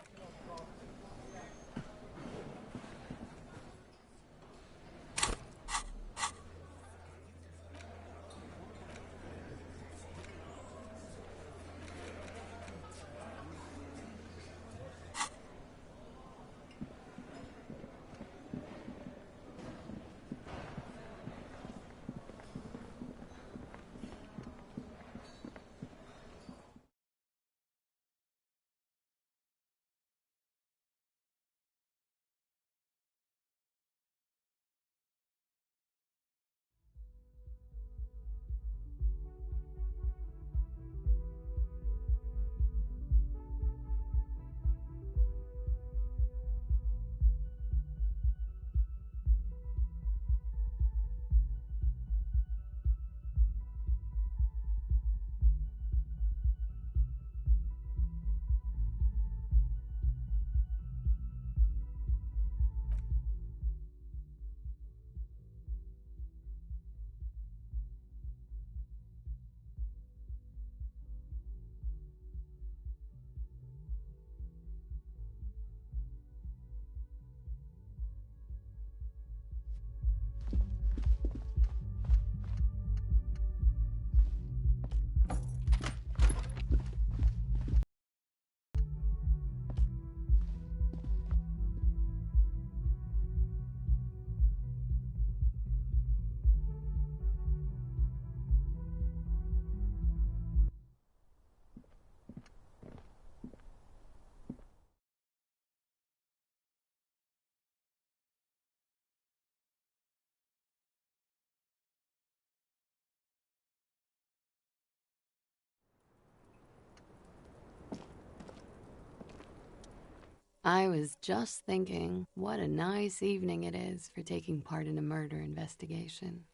I was just thinking, what a nice evening it is for taking part in a murder investigation.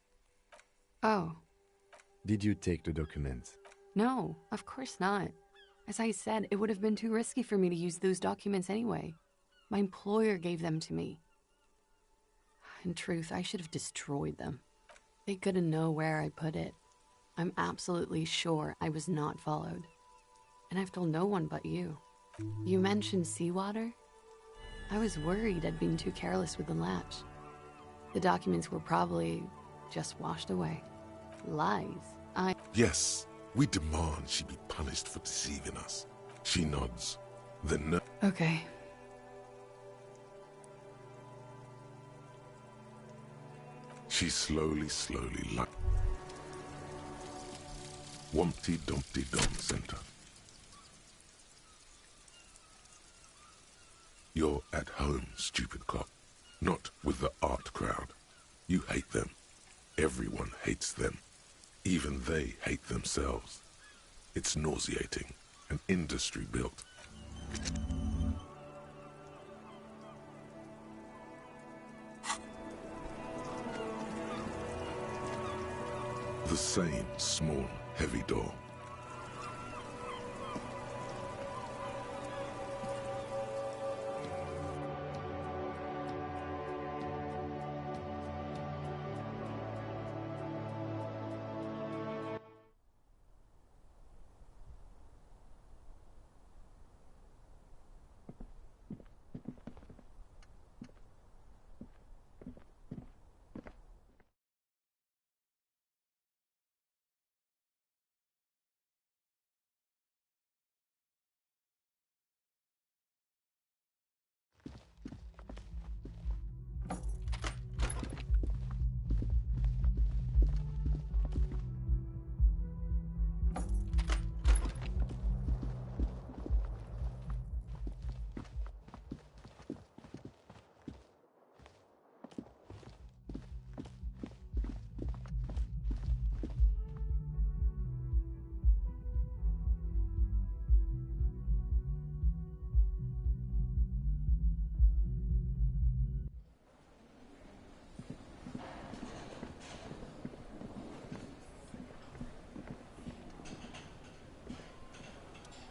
Oh. Did you take the documents? No, of course not. As I said, it would have been too risky for me to use those documents anyway. My employer gave them to me. In truth, I should have destroyed them. They couldn't know where I put it. I'm absolutely sure I was not followed. And I've told no one but you. You mentioned seawater? I was worried I'd been too careless with the latch. The documents were probably just washed away. Lies. Yes, we demand she be punished for deceiving us. She nods. Then no. Okay. She slowly Wumpty Dumpty Dum Center. You're at home, stupid cop. Not with the art crowd. You hate them. Everyone hates them. Even they hate themselves. It's nauseating. An industry built. The same small, heavy door.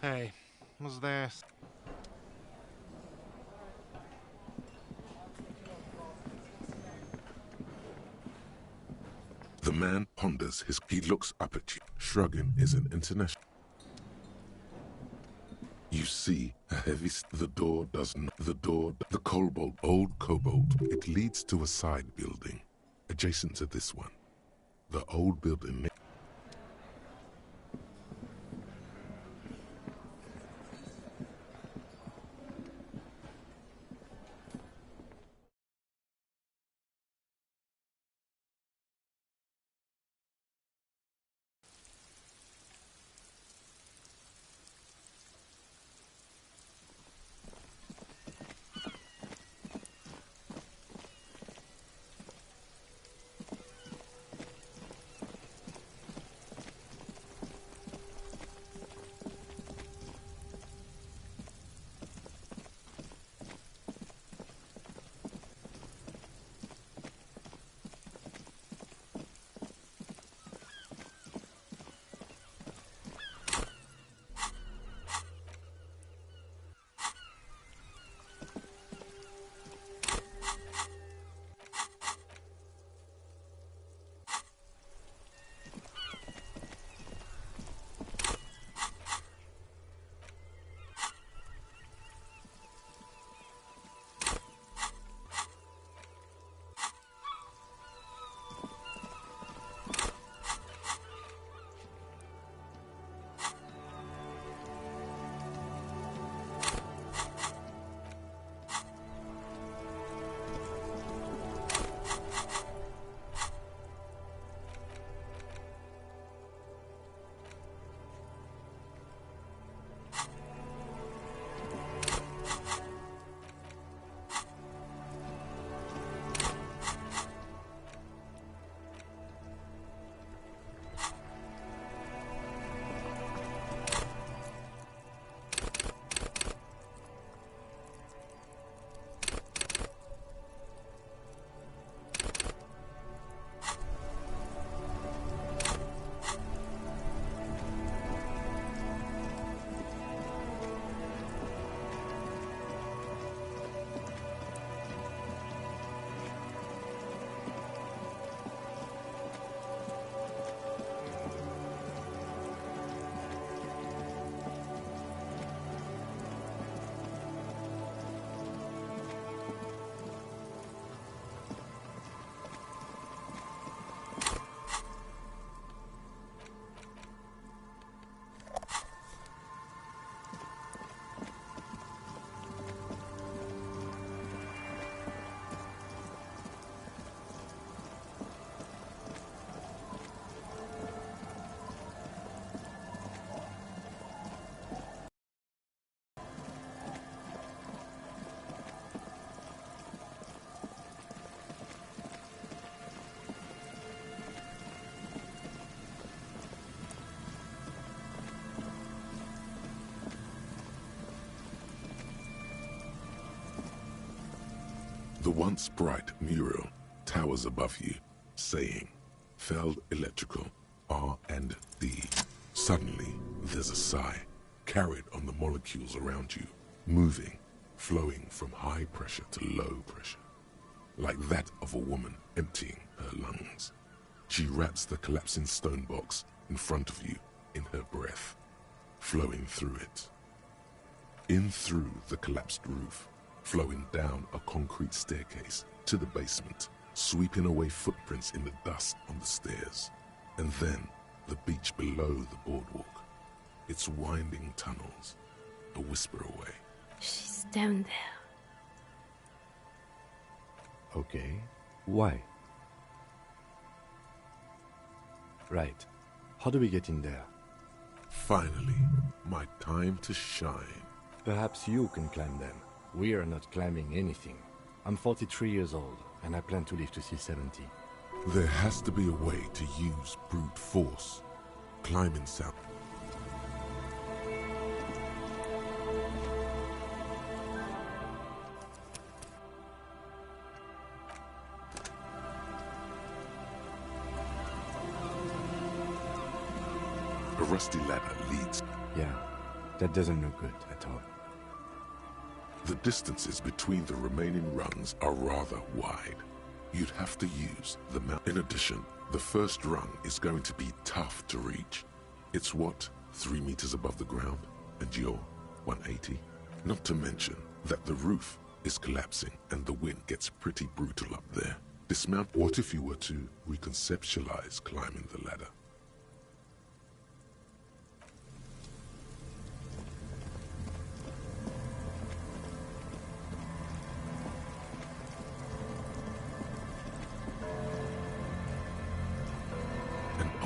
Hey, what's this? The man ponders he looks up at you. Shrugging is an international. You see a heavy the door does not the old cobalt. It leads to a side building adjacent to this one. The old building. The once bright mural towers above you, saying, Feld Electrical, R&D. Suddenly, there's a sigh, carried on the molecules around you, moving, flowing from high pressure to low pressure, like that of a woman emptying her lungs. She wraps the collapsing stone box in front of you in her breath, flowing through it. In through the collapsed roof, flowing down a concrete staircase to the basement, sweeping away footprints in the dust on the stairs, and then the beach below the boardwalk, its winding tunnels, a whisper away. She's down there. Okay. Why? Right. How do we get in there? Finally, my time to shine. Perhaps you can climb them. We are not climbing anything. I'm 43 years old, and I plan to live to see 70. There has to be a way to use brute force. Climbing sound. A rusty ladder leads. Yeah, that doesn't look good at all. The distances between the remaining rungs are rather wide. You'd have to use the mount. In addition, the first rung is going to be tough to reach. It's what, 3 meters above the ground, and you're 180? Not to mention that the roof is collapsing and the wind gets pretty brutal up there. Dismount. What if you were to reconceptualize climbing the ladder?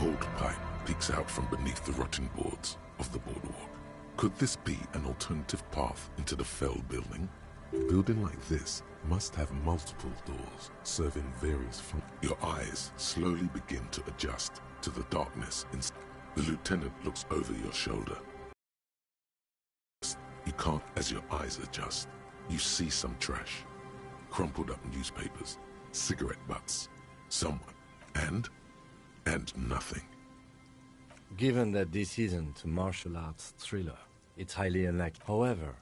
Old pipe peeks out from beneath the rotting boards of the boardwalk. Could this be an alternative path into the Feld building? A building like this must have multiple doors serving various functions. Your eyes slowly begin to adjust to the darkness. The lieutenant looks over your shoulder. You can't. As your eyes adjust, you see some trash, crumpled up newspapers, cigarette butts, someone, and nothing. Given that this isn't a martial arts thriller, it's highly unlikely. However,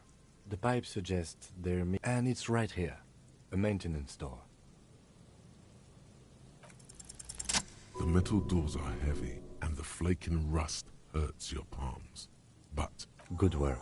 the pipe suggests and it's right here, a maintenance door. The metal doors are heavy, and the flaking rust hurts your palms. But good work.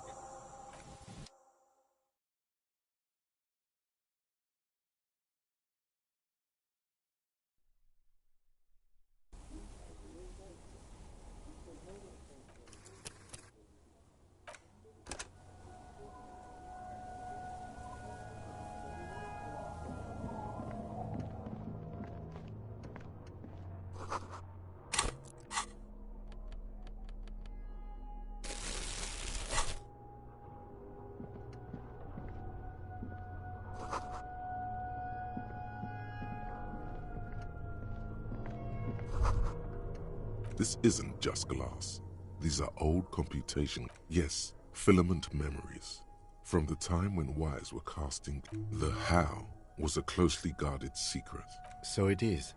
this isn't just glass. These are old computation, yes, filament memories. From the time when wires were casting, the how was a closely guarded secret. So it is.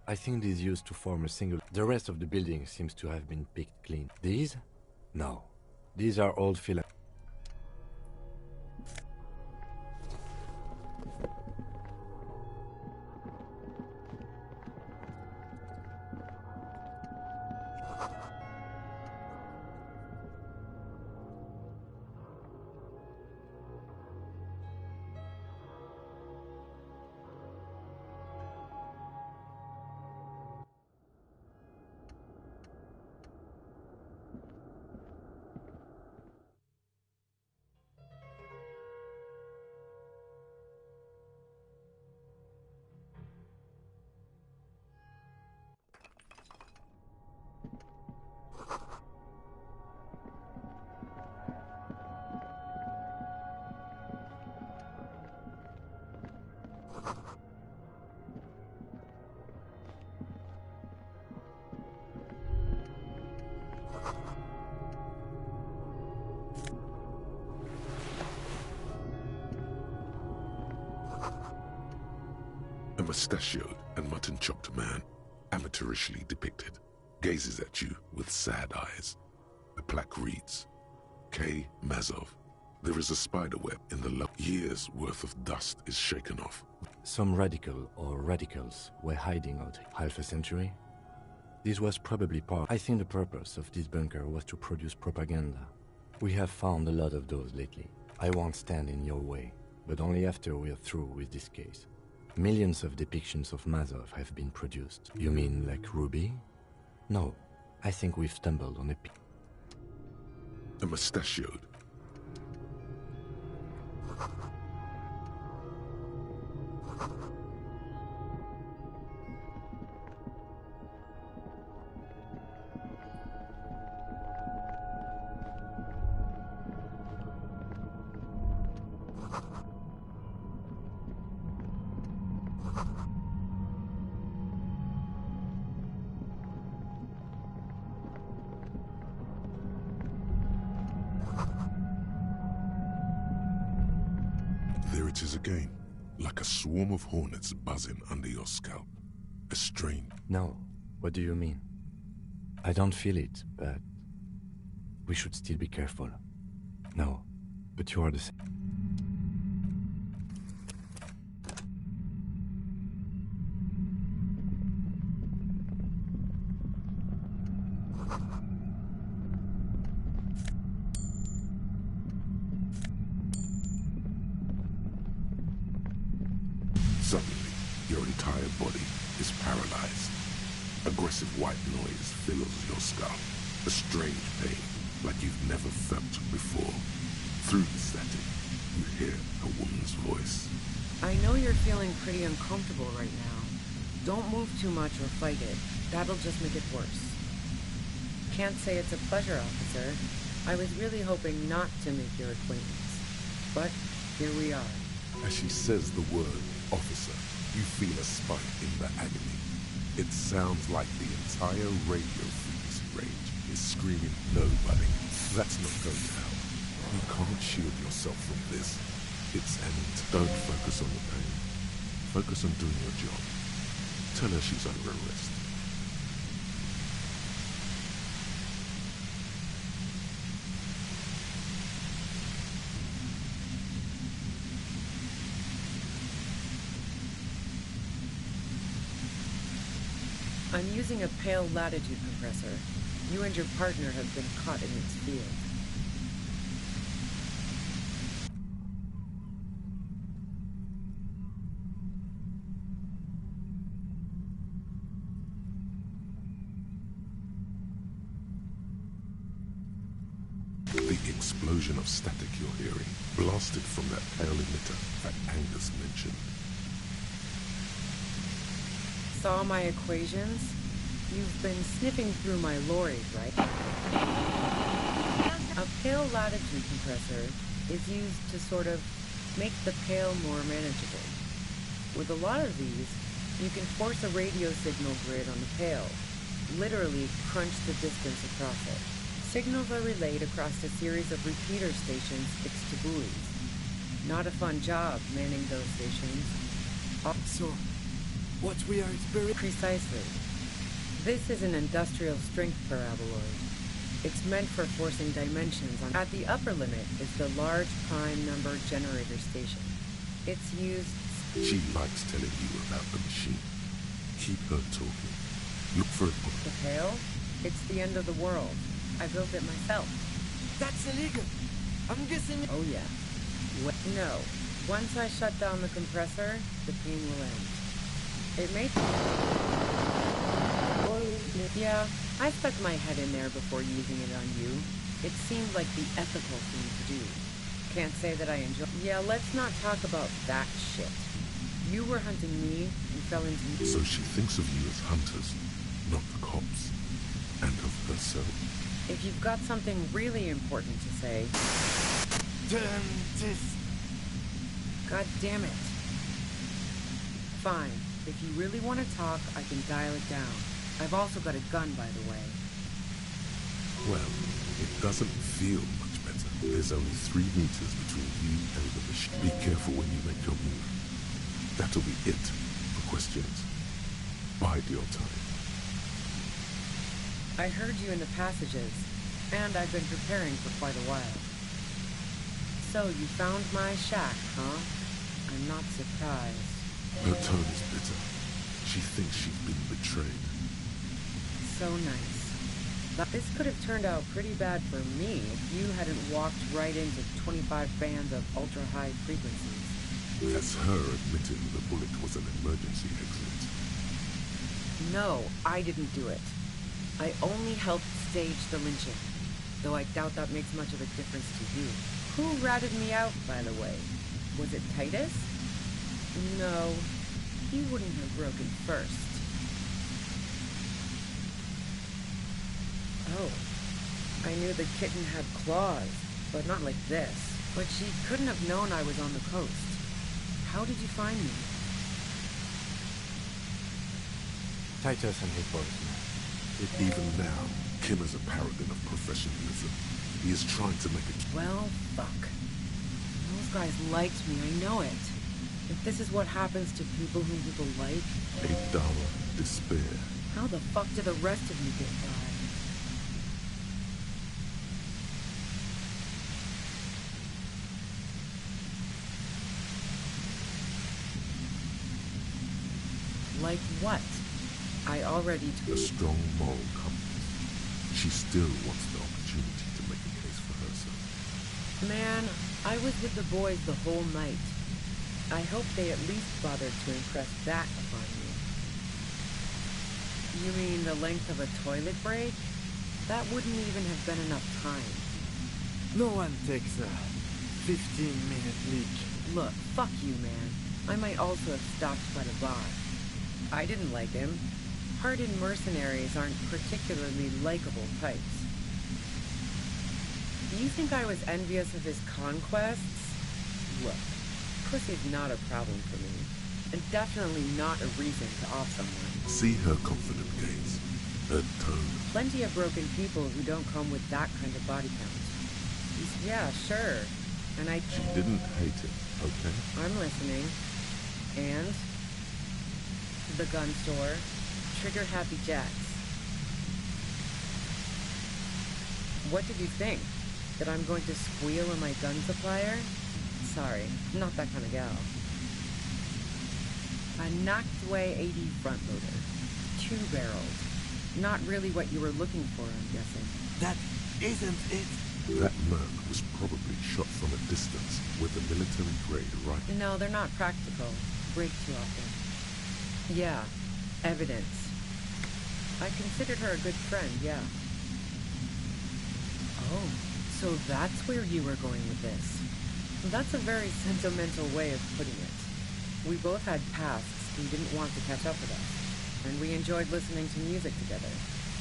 I think these used to form a single... The rest of the building seems to have been picked clean. These? No. These are old filament. A mustachioed and mutton-chopped man, amateurishly depicted, gazes at you with sad eyes. The plaque reads, K. Mazov. There is a spider web in the years' worth of dust is shaken off. Some radical or radicals were hiding out half a century. This was probably part. I think the purpose of this bunker was to produce propaganda. We have found a lot of those lately. I won't stand in your way, but only after we're through with this case. Millions of depictions of Mazov have been produced. You mean like Ruby? No, I think we've stumbled on a mustachioed. There it is again, like a swarm of hornets buzzing under your scalp. A strain. No, what do you mean? I don't feel it, but we should still be careful. No, but you are the same. Suddenly, your entire body is paralyzed. Aggressive white noise fills your skull. A strange pain, like you've never felt before. Through the static, you hear a woman's voice. I know you're feeling pretty uncomfortable right now. Don't move too much or fight it. That'll just make it worse. Can't say it's a pleasure, officer. I was really hoping not to make your acquaintance. But here we are. As she says the word, officer, you feel a spike in the agony. It sounds like the entire radio frequency range is screaming, nobody. That's not going to help. You can't shield yourself from this. It's end. Don't focus on the pain. Focus on doing your job. Tell her she's under arrest. I'm using a pale latitude compressor. You and your partner have been caught in its field. The explosion of static you're hearing blasted from that pale emitter that Angus mentioned. Saw my equations? You've been sniffing through my lorries, right? A pale latitude compressor is used to sort of make the pale more manageable. With a lot of these, you can force a radio signal grid on the pale, literally crunch the distance across it. Signals are relayed across a series of repeater stations fixed to buoys. Not a fun job manning those stations. So, what we are experiencing? Precisely. This is an industrial strength paraboloid. It's meant for forcing dimensions on. At the upper limit is the large prime number generator station. It's used. She likes telling you about the machine. Keep her talking. Look for it. The pale? It's the end of the world. I built it myself. That's illegal. I'm guessing. Oh yeah. No. Once I shut down the compressor, the pain will end. It may. Yeah, I stuck my head in there before using it on you. It seemed like the ethical thing to do. Can't say that I enjoy. Yeah, let's not talk about that shit. You were hunting me and fell into me. So she thinks of you as hunters, not cops, and of herself. If you've got something really important to say. Damn this. God damn it. Fine. If you really want to talk, I can dial it down. I've also got a gun, by the way. Well, it doesn't feel much better. There's only 3 meters between you and the machine. Be careful when you make your move. That'll be it for questions. Bide your time. I heard you in the passages, and I've been preparing for quite a while. So you found my shack, huh? I'm not surprised. Her tone is bitter. She thinks she's been betrayed. So nice. This could have turned out pretty bad for me if you hadn't walked right into 25 bands of ultra-high frequencies. That's her admitting the bullet was an emergency exit. No, I didn't do it. I only helped stage the lynching, though I doubt that makes much of a difference to you. Who ratted me out, by the way? Was it Titus? No, he wouldn't have broken first. Oh, I knew the kitten had claws, but not like this. But she couldn't have known I was on the coast. How did you find me? Titus and his boys, man. Even now, Kim is a paragon of professionalism. He is trying to make it... Well, fuck. Those guys liked me, I know it. If this is what happens to people whom people like... A dull despair. How the fuck do the rest of you get by? Like what? I already... A strong moral compass. She still wants the opportunity to make a case for herself. Man, I was with the boys the whole night. I hope they at least bothered to impress that upon me. You mean the length of a toilet break? That wouldn't even have been enough time. No one takes a 15-minute leak. Look, fuck you, man. I might also have stopped by the bar. I didn't like him. Hardened mercenaries aren't particularly likable types. Do you think I was envious of his conquests? Look, pussy's not a problem for me, and definitely not a reason to off someone. See her confident gaze, her tone. Plenty of broken people who don't come with that kind of body count. Yeah, sure. And She didn't hate it, okay? I'm listening. And? The gun store. Trigger Happy Jacks. What did you think? That I'm going to squeal on my gun supplier? Sorry, not that kind of gal. A knocked-away 80 front loader. 2-barreled. Not really what you were looking for, I'm guessing. That isn't it. That man was probably shot from a distance with a military-grade rifle. No, they're not practical. Break too often. Yeah, evidence. I considered her a good friend, yeah. Oh, so that's where you were going with this. That's a very sentimental way of putting it. We both had pasts who didn't want to catch up with us, and we enjoyed listening to music together.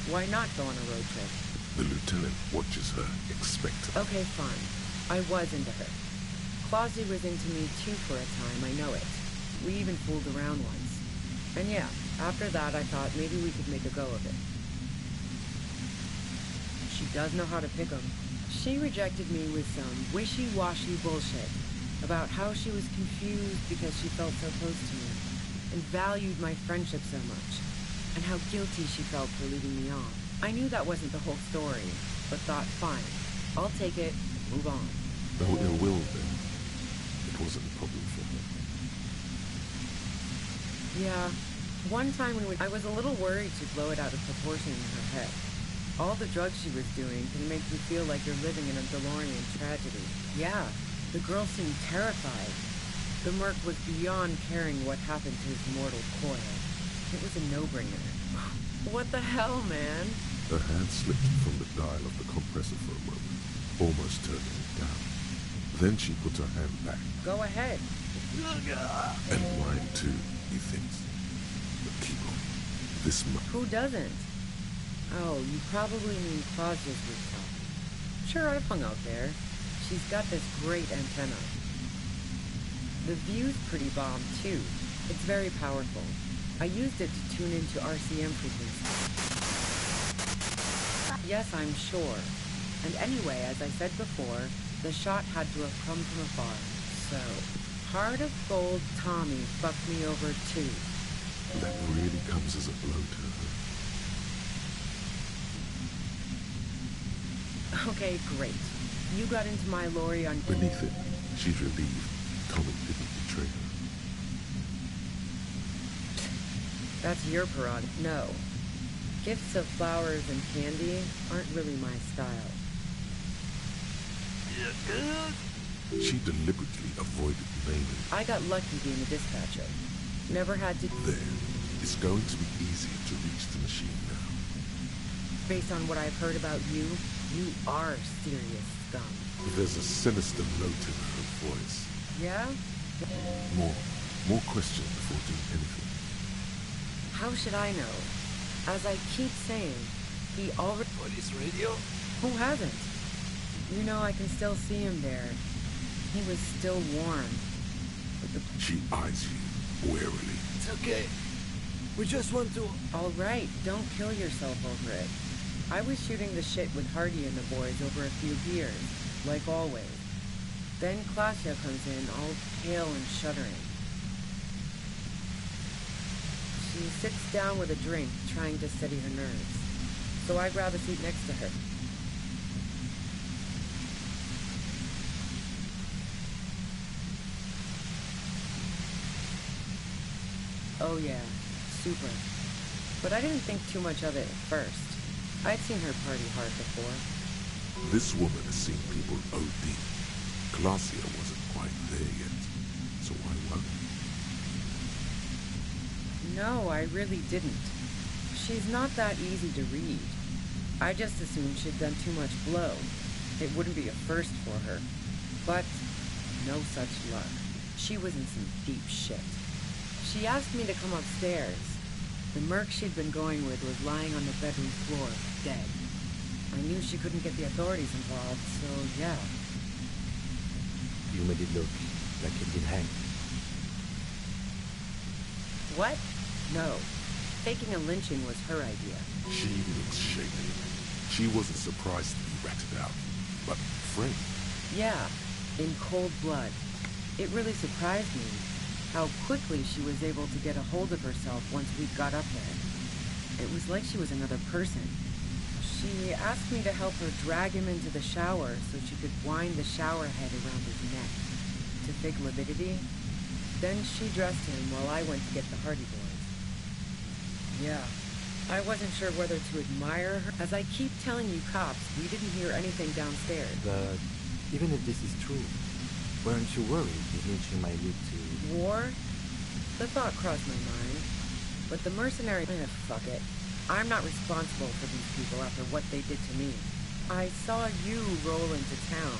Why not go on a road trip? The lieutenant watches her, expectant. Okay, fine. I was into her. Clausy was into me too for a time, I know it. We even fooled around once. And yeah, after that I thought maybe we could make a go of it. She does know how to pick 'em. She rejected me with some wishy-washy bullshit about how she was confused because she felt so close to me, and valued my friendship so much, and how guilty she felt for leaving me on. I knew that wasn't the whole story, but thought, fine, I'll take it and move on. No ill will then. It wasn't a problem for her. Yeah, one time when I was a little worried she'd blow it out of proportion in her head. All the drugs she was doing can make you feel like you're living in a DeLorean tragedy. Yeah, the girl seemed terrified. The merc was beyond caring what happened to his mortal coil. It was a no-brainer. What the hell, man? Her hand slipped from the dial of the compressor for a moment, almost turning it down. Then she put her hand back. Go ahead. And mine too, he thinks. But keep on. This much. Who doesn't? Oh, you probably mean Claudia's rooftop. Sure, I've hung out there. She's got this great antenna. The view's pretty bomb, too. It's very powerful. I used it to tune into RCM frequencies. Yes, I'm sure. And anyway, as I said before, the shot had to have come from afar. So, Heart of Gold Tommy fucked me over too. That really comes as a blow to her. Okay, great. You got into my lorry on... Beneath it, she's relieved Tommy didn't betray her. That's your prerogative. No. Gifts of flowers and candy aren't really my style. She deliberately avoided naming. I got lucky being a dispatcher. Never had to... There. It's going to be easier to reach the machine now. Based on what I've heard about you, you are serious scum. There's a sinister note in her voice. Yeah? More questions before doing anything. How should I know? As I keep saying, he already... Police radio? Who hasn't? You know, I can still see him there. He was still warm. She eyes you warily. It's okay. We just want to... All right, don't kill yourself over it. I was shooting the shit with Hardy and the boys over a few beers, like always. Then Klasia comes in, all pale and shuddering. She sits down with a drink, trying to steady her nerves. So I grab a seat next to her. Oh yeah, super. But I didn't think too much of it at first. I'd seen her party hard before. This woman has seen people OD. Klasia wasn't quite there yet, so why worry? No, I really didn't. She's not that easy to read. I just assumed she'd done too much blow. It wouldn't be a first for her. But no such luck. She was in some deep shit. She asked me to come upstairs. The merc she'd been going with was lying on the bedroom floor, dead. I knew she couldn't get the authorities involved, so yeah. You made it look like he'd been hanged. What? No. Faking a lynching was her idea. She looks shaky. She wasn't surprised to be ratted out, but framed. Yeah, in cold blood. It really surprised me how quickly she was able to get a hold of herself once we got up there. It was like she was another person. She asked me to help her drag him into the shower so she could wind the shower head around his neck to fake lividity. Then she dressed him while I went to get the Hardy Boys. Yeah, I wasn't sure whether to admire her. As I keep telling you cops, we didn't hear anything downstairs. But even if this is true, weren't you worried the lynching might lead to... War? The thought crossed my mind. But the mercenary... fuck it. I'm not responsible for these people after what they did to me. I saw you roll into town.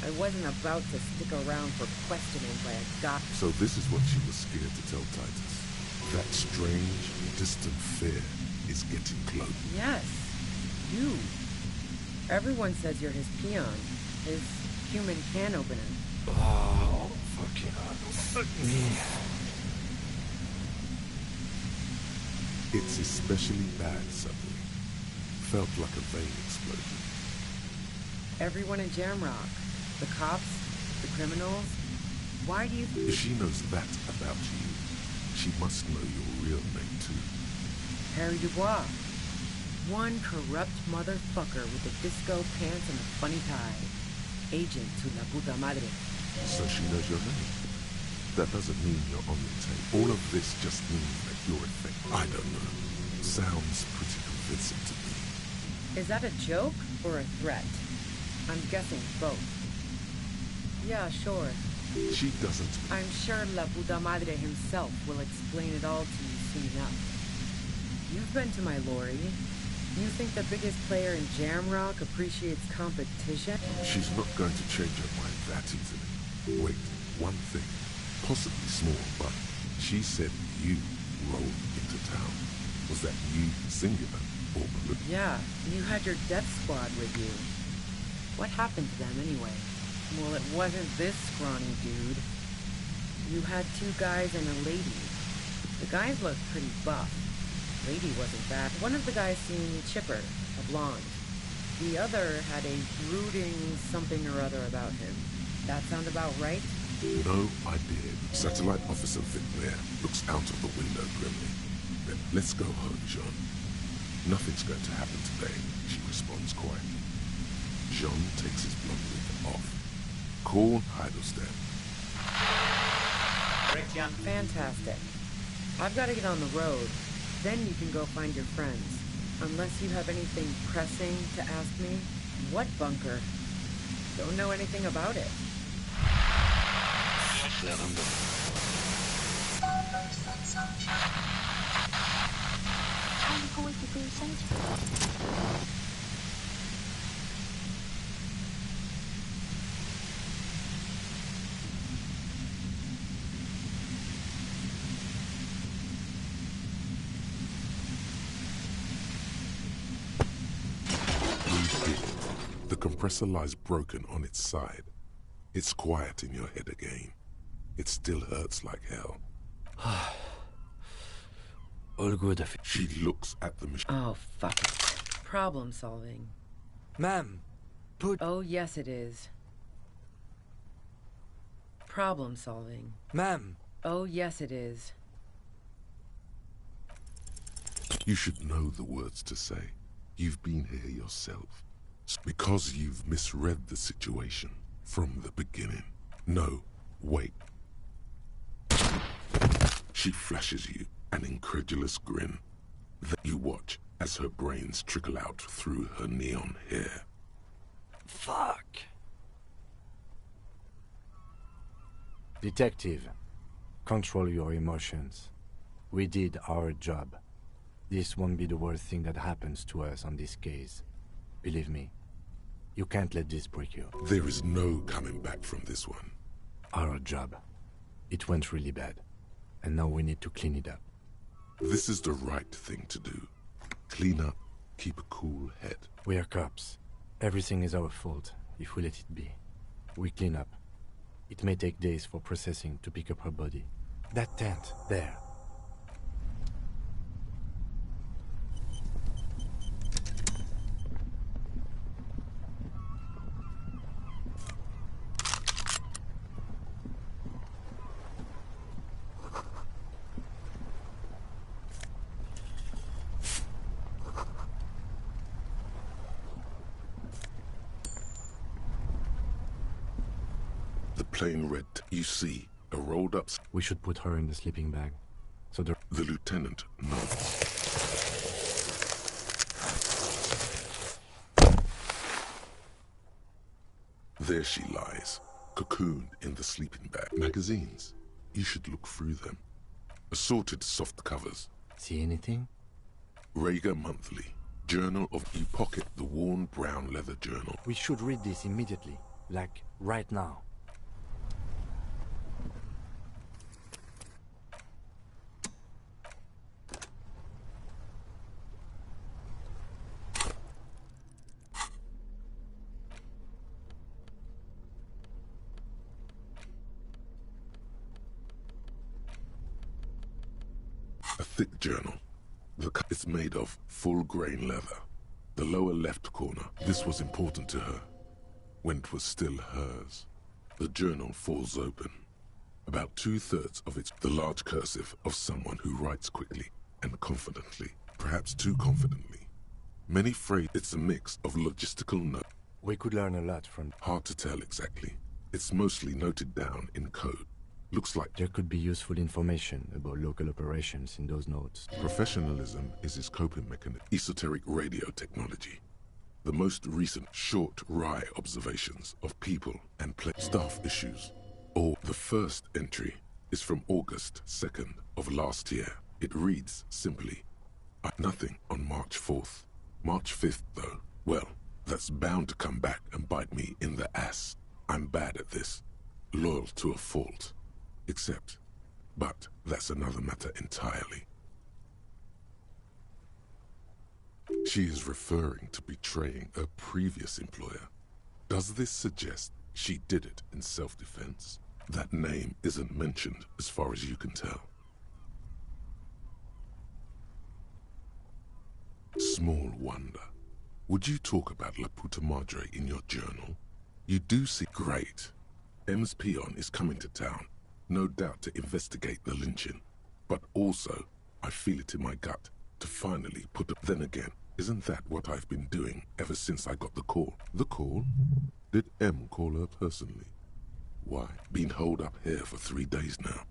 I wasn't about to stick around for questioning by a guy. So this is what she was scared to tell Titus. That strange, distant fear is getting close. Yes. You. Everyone says you're his peon. His human can opener. Oh, fucking hell. It's especially bad suddenly. Felt like a vein explosion. Everyone in Jamrock. The cops, the criminals. Why do you... If she knows that about you, she must know your real name too. Harry Dubois. One corrupt motherfucker with the disco pants and a funny tie. Agent to la puta madre. So she knows your name. That doesn't mean you're on the tape. All of this just means that you're a thing. I don't know. Sounds pretty convincing to me. Is that a joke or a threat? I'm guessing both. Yeah, sure. She doesn't. I'm sure La Puta Madre himself will explain it all to you soon enough. You've been to my lorry. You think the biggest player in Jamrock appreciates competition? She's not going to change her mind that easily. Wait, one thing. Possibly small, but she said you rolled into town. Was that you singular or plural? Yeah, you had your death squad with you. What happened to them anyway? Well, it wasn't this scrawny dude. You had two guys and a lady. The guys looked pretty buff. Lady wasn't bad. One of the guys seemed chipper, a blonde. The other had a brooding something or other about him. That sound about right? No idea. Satellite Officer Vic there looks out of the window grimly. Then let's go home, Jean. Nothing's going to happen today, she responds quietly. Jean takes his blunt wig off. Call Heidelstein. Fantastic. I've got to get on the road. Then you can go find your friends. Unless you have anything pressing to ask me. What bunker? Don't know anything about it. The compressor lies broken on its side. It's quiet in your head again. It still hurts like hell. All good. She looks at the machine. Oh, fuck it. Problem solving. Ma'am, put... Oh, yes it is. Problem solving. Ma'am. Oh, yes it is. You should know the words to say. You've been here yourself. It's because you've misread the situation from the beginning. No, wait. She flashes you an incredulous grin. Then you watch as her brains trickle out through her neon hair. Fuck. Detective, control your emotions. We did our job. This won't be the worst thing that happens to us on this case. Believe me, you can't let this break you. There is no coming back from this one. Our job. It went really bad. And now we need to clean it up. This is the right thing to do. Clean up, keep a cool head. We are cops. Everything is our fault if we let it be. We clean up. It may take days for processing to pick up her body. That tent, there. Plain red, you see a rolled up. We should put her in the sleeping bag. So the lieutenant nods. There she lies, cocooned in the sleeping bag. Magazines. You should look through them. Assorted soft covers. See anything? Rager Monthly. Journal of... You pocket the worn brown leather journal. We should read this immediately. Like, right now. A thick journal. The cut is made of full-grain leather. The lower left corner. This was important to her. When it was still hers. The journal falls open. About 2/3 of it's the large cursive of someone who writes quickly and confidently. Perhaps too confidently. Many phrase it's a mix of logistical notes. We could learn a lot from... Hard to tell exactly. It's mostly noted down in code. Looks like there could be useful information about local operations in those notes. Professionalism is his coping mechanism. Esoteric radio technology. The most recent short, wry observations of people and staff issues. Or the first entry is from August 2nd of last year. It reads simply, nothing on March 4th. March 5th, though, well, that's bound to come back and bite me in the ass. I'm bad at this. Loyal to a fault. But that's another matter entirely. She is referring to betraying a previous employer. Does this suggest she did it in self-defense? That name isn't mentioned as far as you can tell. Small wonder. Would you talk about La Puta Madre in your journal? You do see great. M's peon is coming to town, no doubt to investigate the lynching. But also, I feel it in my gut to finally put up. Then again, isn't that what I've been doing ever since I got the call? The call? Did M call her personally? Why, been holed up here for 3 days now.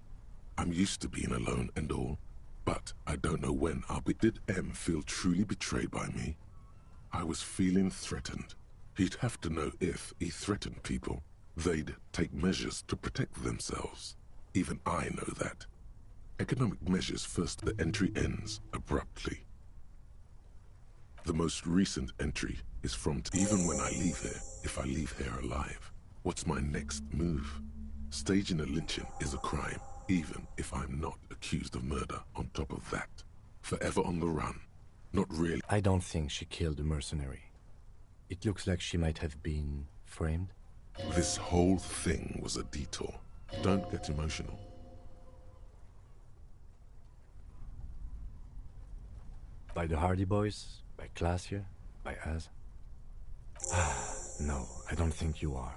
I'm used to being alone and all, but I don't know when I'll be. Did M feel truly betrayed by me? I was feeling threatened. He'd have to know if he threatened people, they'd take measures to protect themselves. Even I know that. Economic measures first. The entry ends abruptly. The most recent entry is from even when I leave here, if I leave here alive, what's my next move? Staging a lynching is a crime, even if I'm not accused of murder. On top of that, forever on the run. Not really. I don't think she killed the mercenary. It looks like she might have been framed. This whole thing was a detour. Don't get emotional. By the Hardy Boys? By Classier? By us? No, I don't think you are.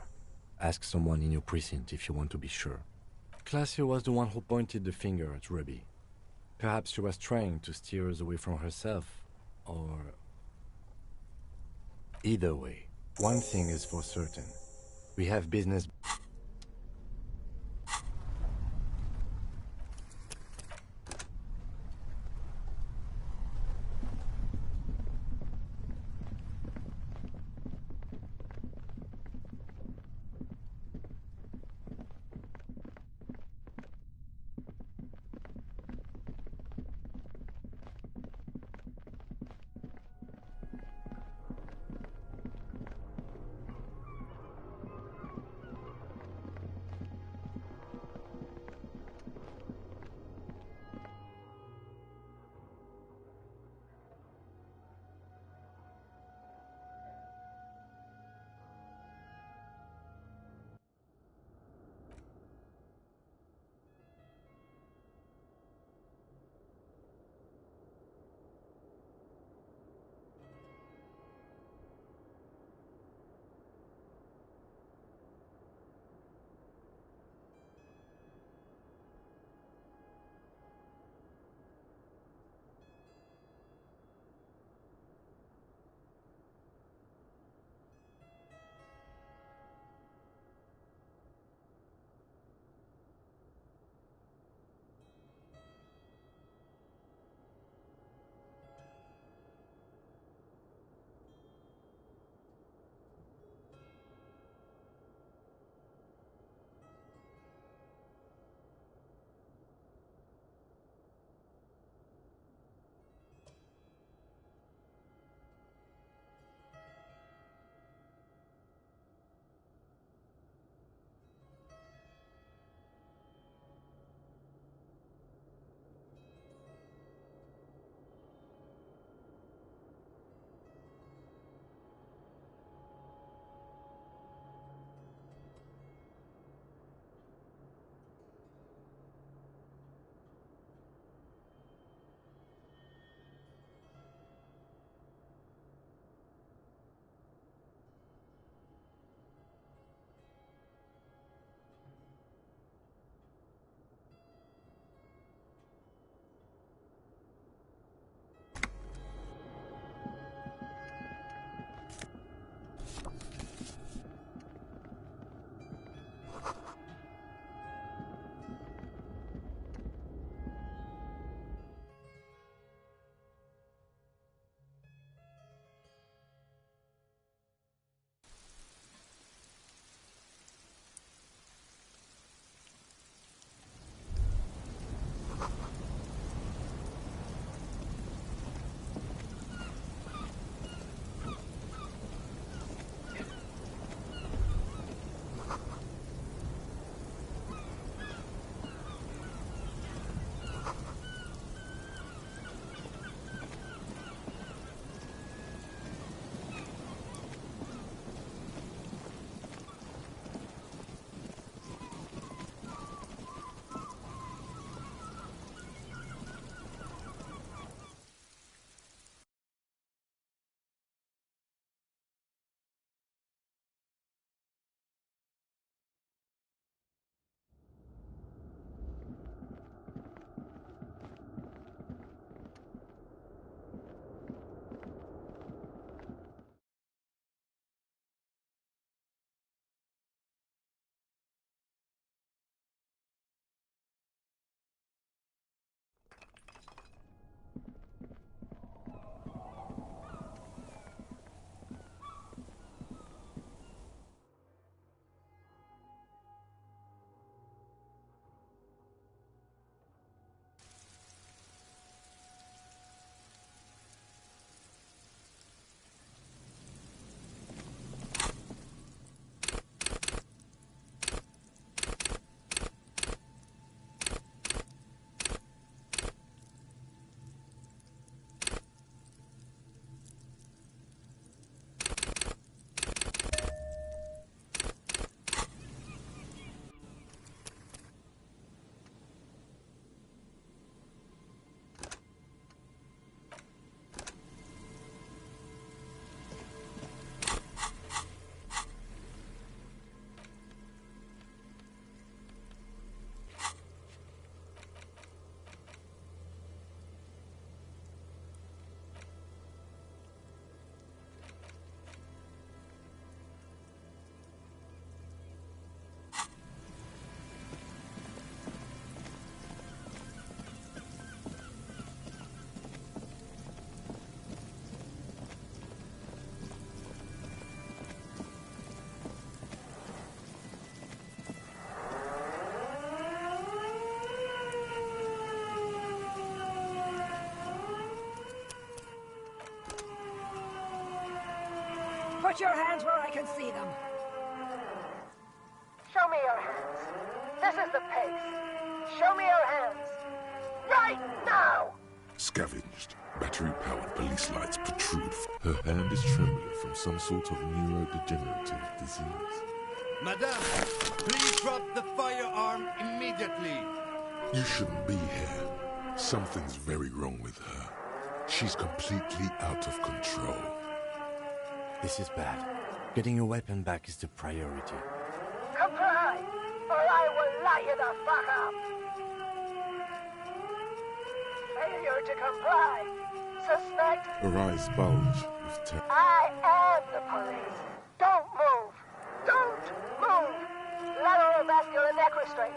Ask someone in your precinct if you want to be sure. Classier was the one who pointed the finger at Ruby. Perhaps she was trying to steer us away from herself, or... Either way, one thing is for certain. We have business... Put your hands where I can see them. Show me your hands. This is the pace. Show me your hands. Right now! Scavenged, battery-powered police lights protrude. Her hand is trembling from some sort of neurodegenerative disease. Madame, please drop the firearm immediately. You shouldn't be here. Something's very wrong with her. She's completely out of control. This is bad. Getting your weapon back is the priority. Comply, or I will light you the fuck up. Failure to comply. Suspect. Her eyes bulge with terror. I am the police. Don't move. Don't move. Lateral vascular neck restraint.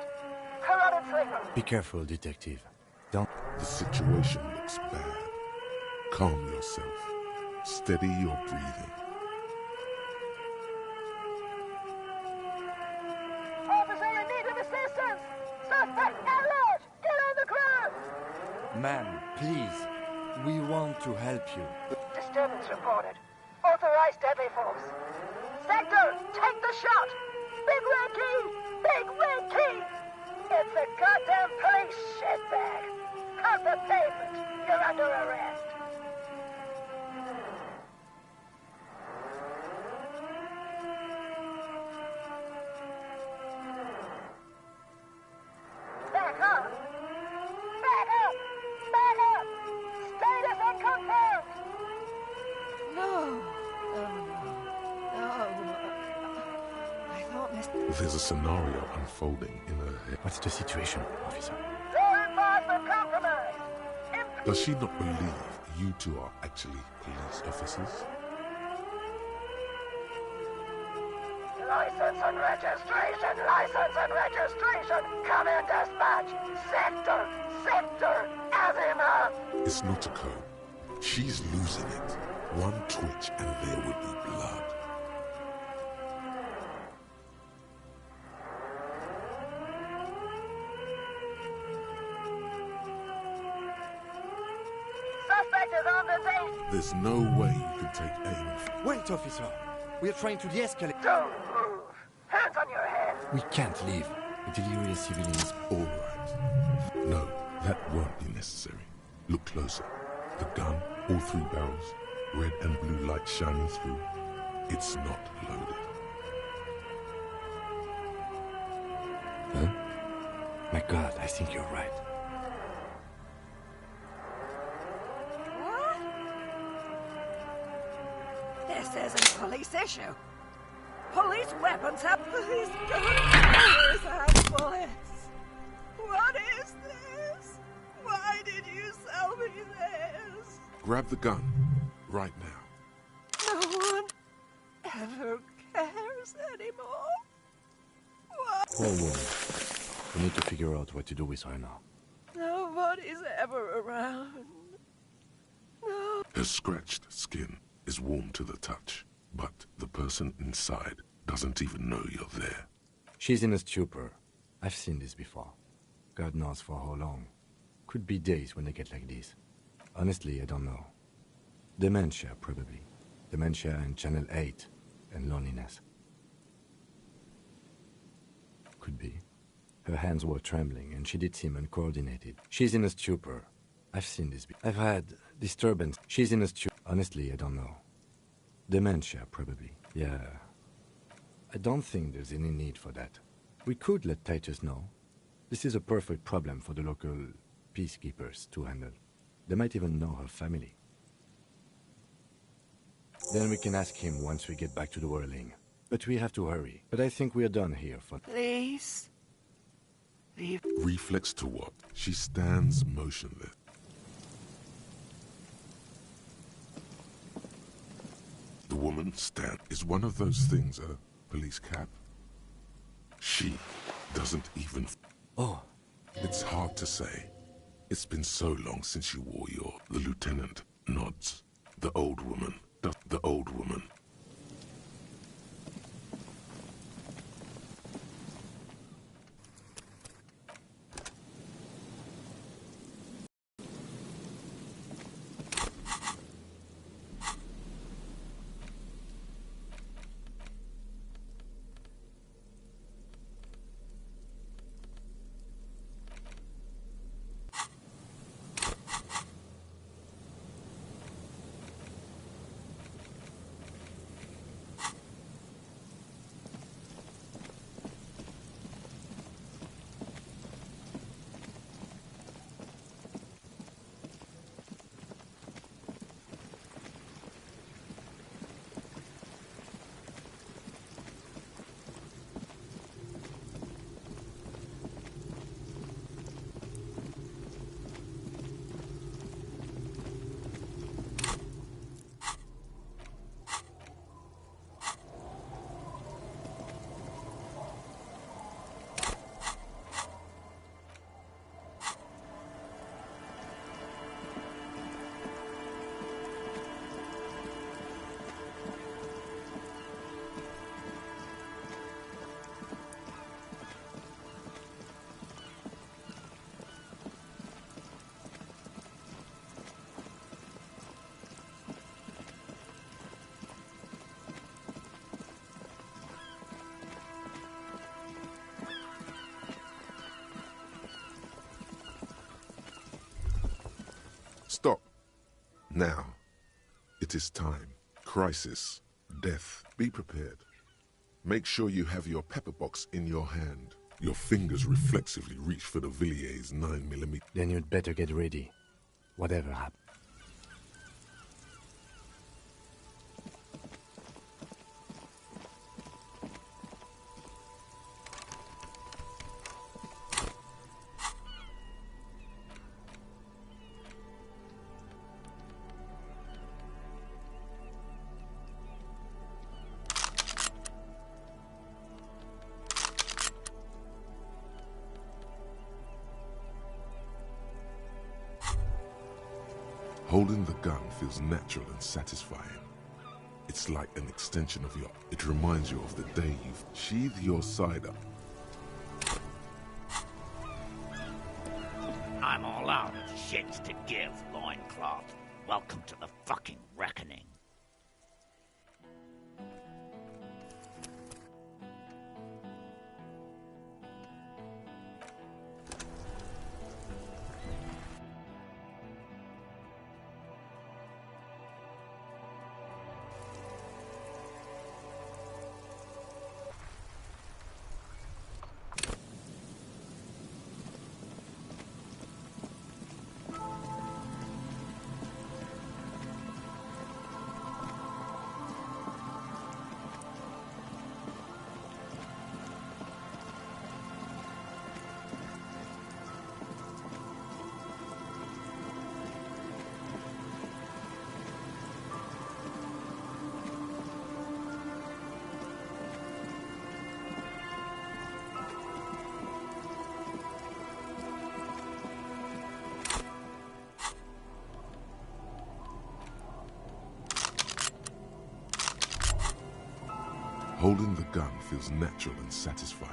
Carotid sleeper. Be careful, detective. Don't... The situation looks bad. Calm yourself. Steady your breathing. Officer in need of assistance! Suspect alert! Get on the ground! Ma'am, please. We want to help you. Disturbance reported. Authorized deadly force. Sector, take the shot! Big red key! Big red key! It's a goddamn police shitbag! Cut the pavement! You're under arrest! Back up! Back up! Back up! Status unconfirmed! No. I thought Miss... There's a scenario unfolding in her head. What's the situation, officer? Law enforcement compromised! Does she not believe you two are actually police officers? License and registration! License and registration! Come in, dispatch! Sector! Azima! It's not a code. She's losing it. One twitch and there will be blood. Suspect is on the date! There's no way you can take aim. Wait, officer. We are trying to de-escalate. Don't move! Hands on your head! We can't leave. The delirious civilians. All right. No, that won't be necessary. Look closer. The gun, all three barrels, red and blue light shining through. It's not loaded. Huh? My God, I think you're right. What? This isn't a police issue. Police weapons have police guns have bullets. What is this? Why did you sell me this? Grab the gun. Right now. No one ever cares anymore. What? Poor woman. We need to figure out what to do with her now. Nobody's ever around. No. Her scratched skin is warm to the touch, but the person inside doesn't even know you're there. She's in a stupor. I've seen this before. God knows for how long. Could be days when they get like this. Honestly, I don't know. Dementia, probably. Dementia and Channel 8 and loneliness. Could be. Her hands were trembling and she did seem uncoordinated. She's in a stupor. I've seen this before. I've had disturbance. She's in a stupor. Honestly, I don't know. Dementia, probably. Yeah. I don't think there's any need for that. We could let Titus know. This is a perfect problem for the local peacekeepers to handle. They might even know her family. Then we can ask him once we get back to the whirling. But we have to hurry. But I think we are done here for... Please. Leave. Reflex to what? She stands motionless. The woman stand is one of those things a police cap. She doesn't even... Oh. It's hard to say. It's been so long since you wore your... The lieutenant nods. The old woman. The old woman. Stop. Now. It is time. Crisis. Death. Be prepared. Make sure you have your pepper box in your hand. Your fingers reflexively reach for the Villiers 9mm. Then you'd better get ready. Whatever happens. Holding the gun feels natural and satisfying. It's like an extension of your... It reminds you of the day you've sheathed your cider. I'm all out of shits to give, loincloth. Welcome to the fucking reckoning. Holding the gun feels natural and satisfying.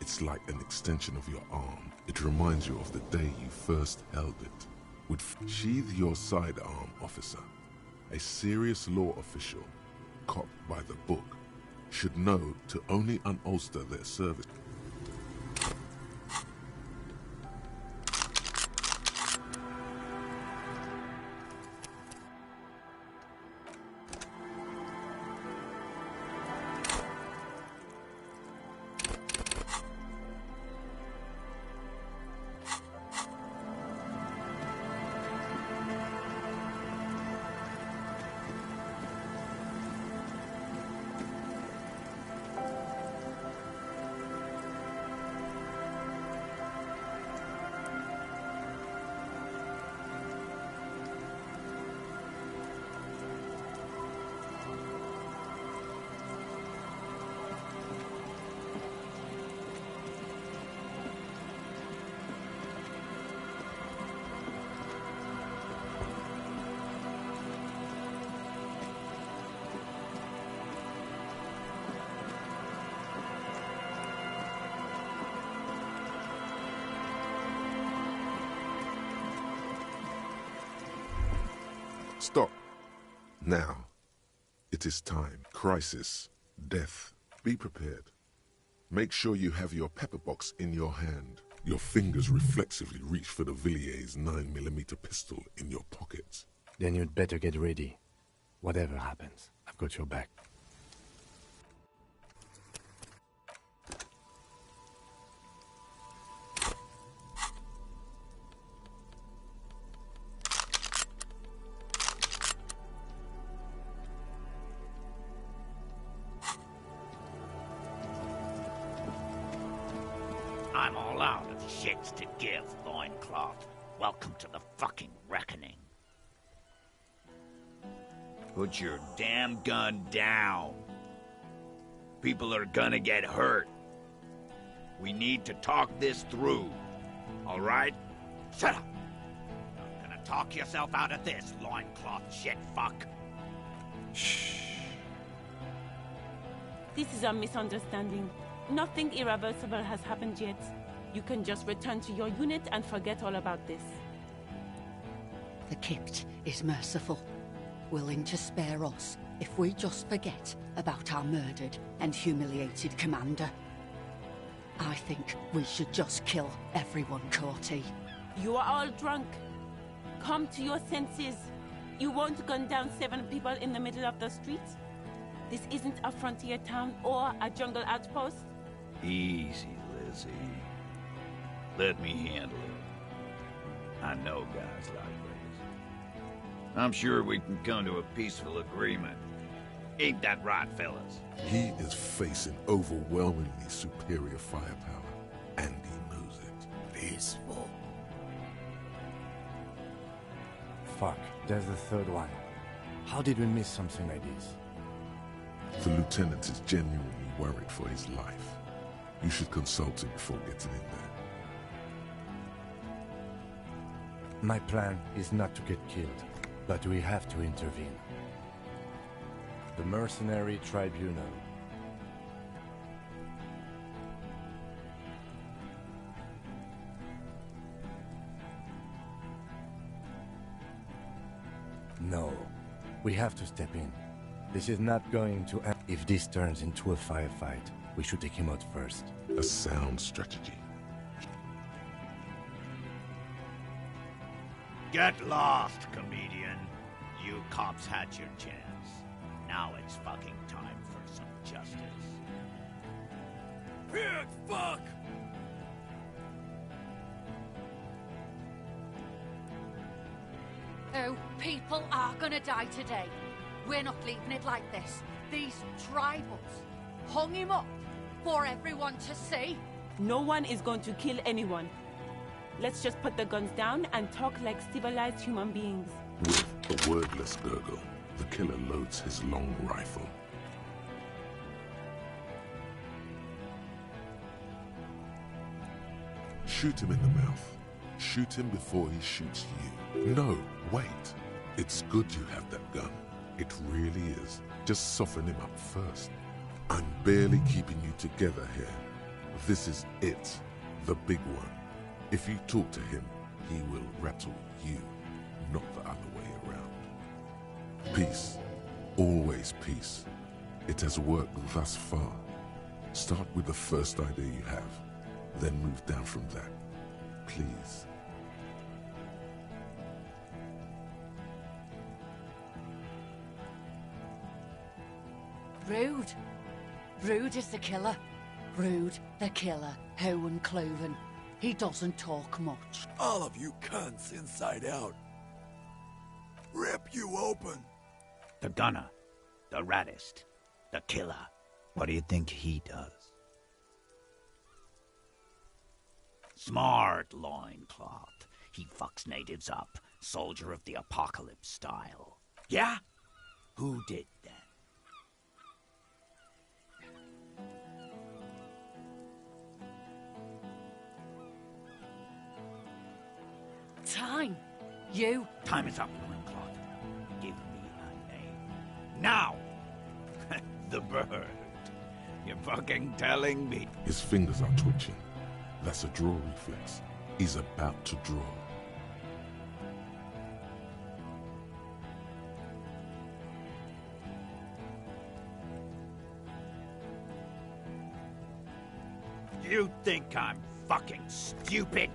It's like an extension of your arm. It reminds you of the day you first held it. Sheathe your sidearm, officer. A serious law official, cop by the book, should know to only unholster their service. Stop. Now. It is time. Crisis. Death. Be prepared. Make sure you have your pepper box in your hand. Your fingers reflexively reach for the Villiers 9mm pistol in your pockets. Then you'd better get ready. Whatever happens, I've got your back. I'm all out of shits to give, loincloth. Welcome to the fucking reckoning. Put your damn gun down. People are gonna get hurt. We need to talk this through. All right? Shut up. You're gonna talk yourself out of this, loincloth shit fuck. Shh. This is a misunderstanding. Nothing irreversible has happened yet. You can just return to your unit and forget all about this. The Kipt is merciful, willing to spare us if we just forget about our murdered and humiliated commander. I think we should just kill everyone, Corty. You are all drunk. Come to your senses. You won't gun down 7 people in the middle of the street? This isn't a frontier town or a jungle outpost. Easy, Lizzie. Let me handle it. I know guys like this. I'm sure we can come to a peaceful agreement. Ain't that right, fellas? He is facing overwhelmingly superior firepower, and he knows it. Peaceful. Fuck, there's the third one. How did we miss something like this? The lieutenant is genuinely worried for his life. You should consult him before getting in there. My plan is not to get killed, but we have to intervene. The Mercenary Tribunal. No, we have to step in. This is not going to end. If this turns into a firefight, we should take him out first. A sound strategy. Get lost, comedian. You cops had your chance. Now it's fucking time for some justice. Pig fuck! Oh, people are gonna die today. We're not leaving it like this. These tribals hung him up for everyone to see. No one is going to kill anyone. Let's just put the guns down and talk like civilized human beings. With a wordless gurgle, the killer loads his long rifle. Shoot him in the mouth. Shoot him before he shoots you. No, wait. It's good you have that gun. It really is. Just soften him up first. I'm barely keeping you together here. This is it. The big one. If you talk to him, he will rattle you, not the other way around. Peace. Always peace. It has worked thus far. Start with the first idea you have, then move down from that. Please. Rude. Rude is the killer. Rude, the killer. Owen Cloven. He doesn't talk much. All of you cunts inside out. Rip you open. The gunner. The raddest. The killer. What do you think he does? Smart loincloth. He fucks natives up. Soldier of the apocalypse style. Yeah? Who did then? Time. You. Time is up, loincloth. Give me a name. Now! The bird. You're fucking telling me. His fingers are twitching. That's a draw reflex. He's about to draw. You think I'm fucking stupid?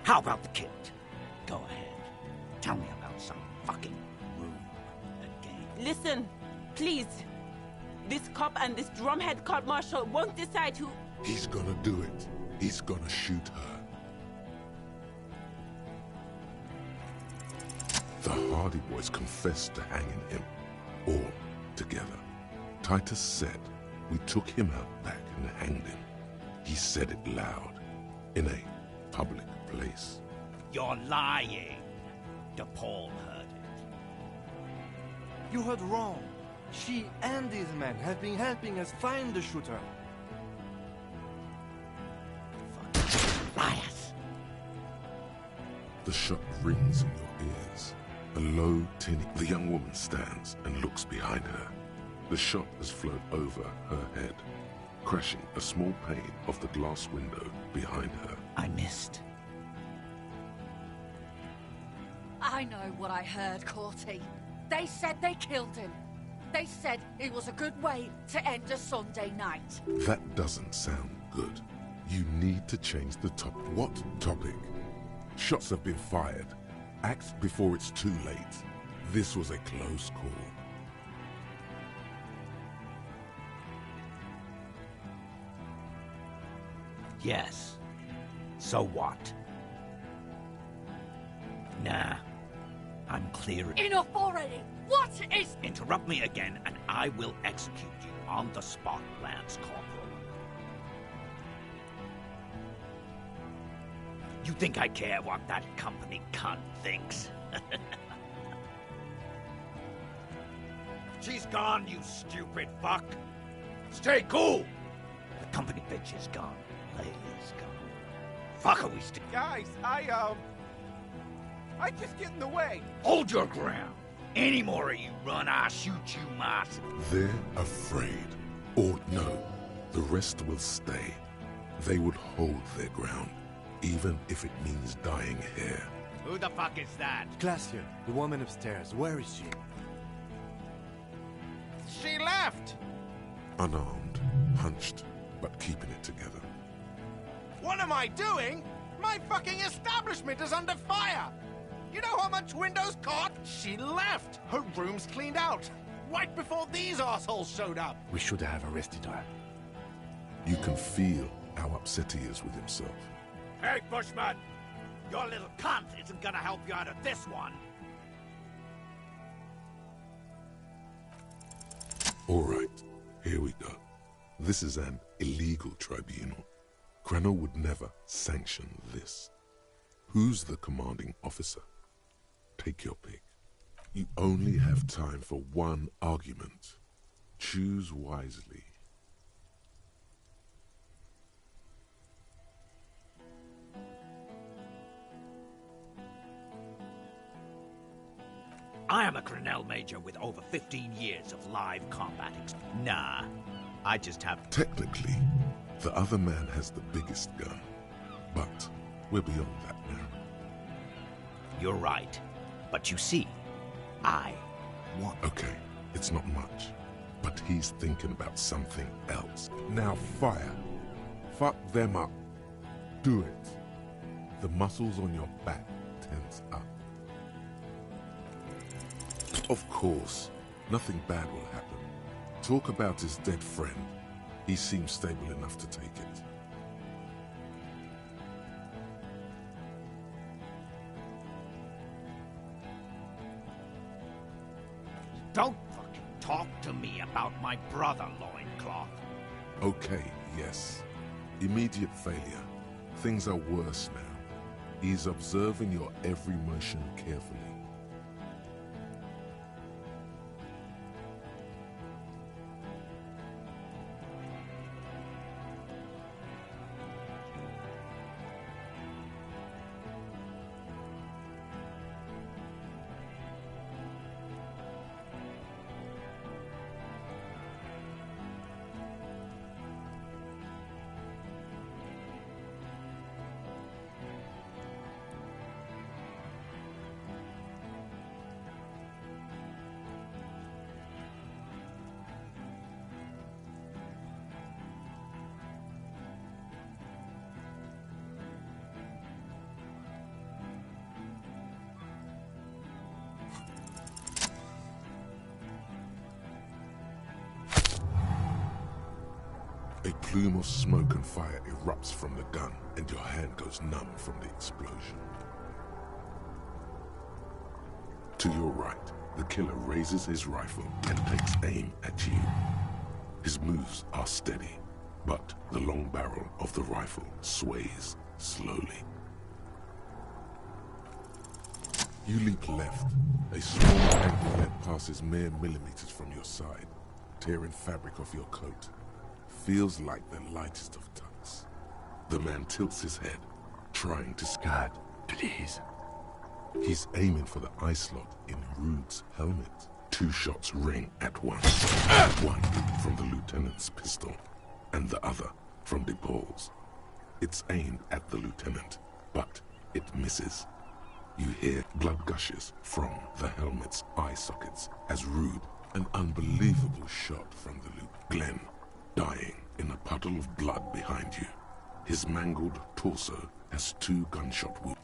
How about the kid? Go ahead. Tell me about some fucking room again. Listen, please. This cop and this drumhead cop marshal won't decide who... He's gonna do it. He's gonna shoot her. The Hardy Boys confessed to hanging him, all together. Titus said we took him out back and hanged him. He said it loud, in a public place. You're lying. DePaul heard it. You heard wrong. She and these men have been helping us find the shooter. Liars! The shot rings in your ears. A low, tinny... The young woman stands and looks behind her. The shot has flown over her head, crashing a small pane of the glass window behind her. I missed. I know what I heard, Corty. They said they killed him. They said it was a good way to end a Sunday night. That doesn't sound good. You need to change the topic. What topic? Shots have been fired. Act before it's too late. This was a close call. Yes. So what? Nah. I'm clear. Enough already! What is... Interrupt me again, and I will execute you on the spot, Lance Corporal. You think I care what that company cunt thinks? She's gone, you stupid fuck! Stay cool! The company bitch is gone. Layla's gone. Fuck, are we still... Guys, I just get in the way. Hold your ground. Any more of you run, I'll shoot you myself. They're afraid. Or no, the rest will stay. They would hold their ground, even if it means dying here. Who the fuck is that? Glacier, the woman upstairs. Where is she? She left! Unarmed, hunched, but keeping it together. What am I doing? My fucking establishment is under fire! You know how much windows cost? She left! Her room's cleaned out! Right before these assholes showed up! We should have arrested her. You can feel how upset he is with himself. Hey, Bushman! Your little cunt isn't gonna help you out of this one! Alright, here we go. This is an illegal tribunal. Cranell would never sanction this. Who's the commanding officer? Take your pick. You only have time for one argument. Choose wisely. I am a Cranell Major with over 15 years of live combat experience. Nah, I just have... Technically, the other man has the biggest gun, but we're beyond that now. You're right, but you see, I won. Okay, it's not much, but he's thinking about something else. Now fire. Fuck them up. Do it. The muscles on your back tense up. Of course, nothing bad will happen. Talk about his dead friend. He seems stable enough to take it. Don't fucking talk to me about my brother, Loincloth. Okay, yes. Immediate failure. Things are worse now. He's observing your every motion carefully. A plume of smoke and fire erupts from the gun, and your hand goes numb from the explosion. To your right, the killer raises his rifle and takes aim at you. His moves are steady, but the long barrel of the rifle sways slowly. You leap left. A small anklet passes mere millimeters from your side, tearing fabric off your coat. Feels like the lightest of tucks. The man tilts his head, trying to... God, please. He's aiming for the eye slot in Rude's helmet. 2 shots ring at once. One from the lieutenant's pistol, and the other from DePaul's. It's aimed at the lieutenant, but it misses. You hear blood gushes from the helmet's eye sockets as Rude, an unbelievable shot from the loop. Glenn, dying in a puddle of blood behind you. His mangled torso has 2 gunshot wounds.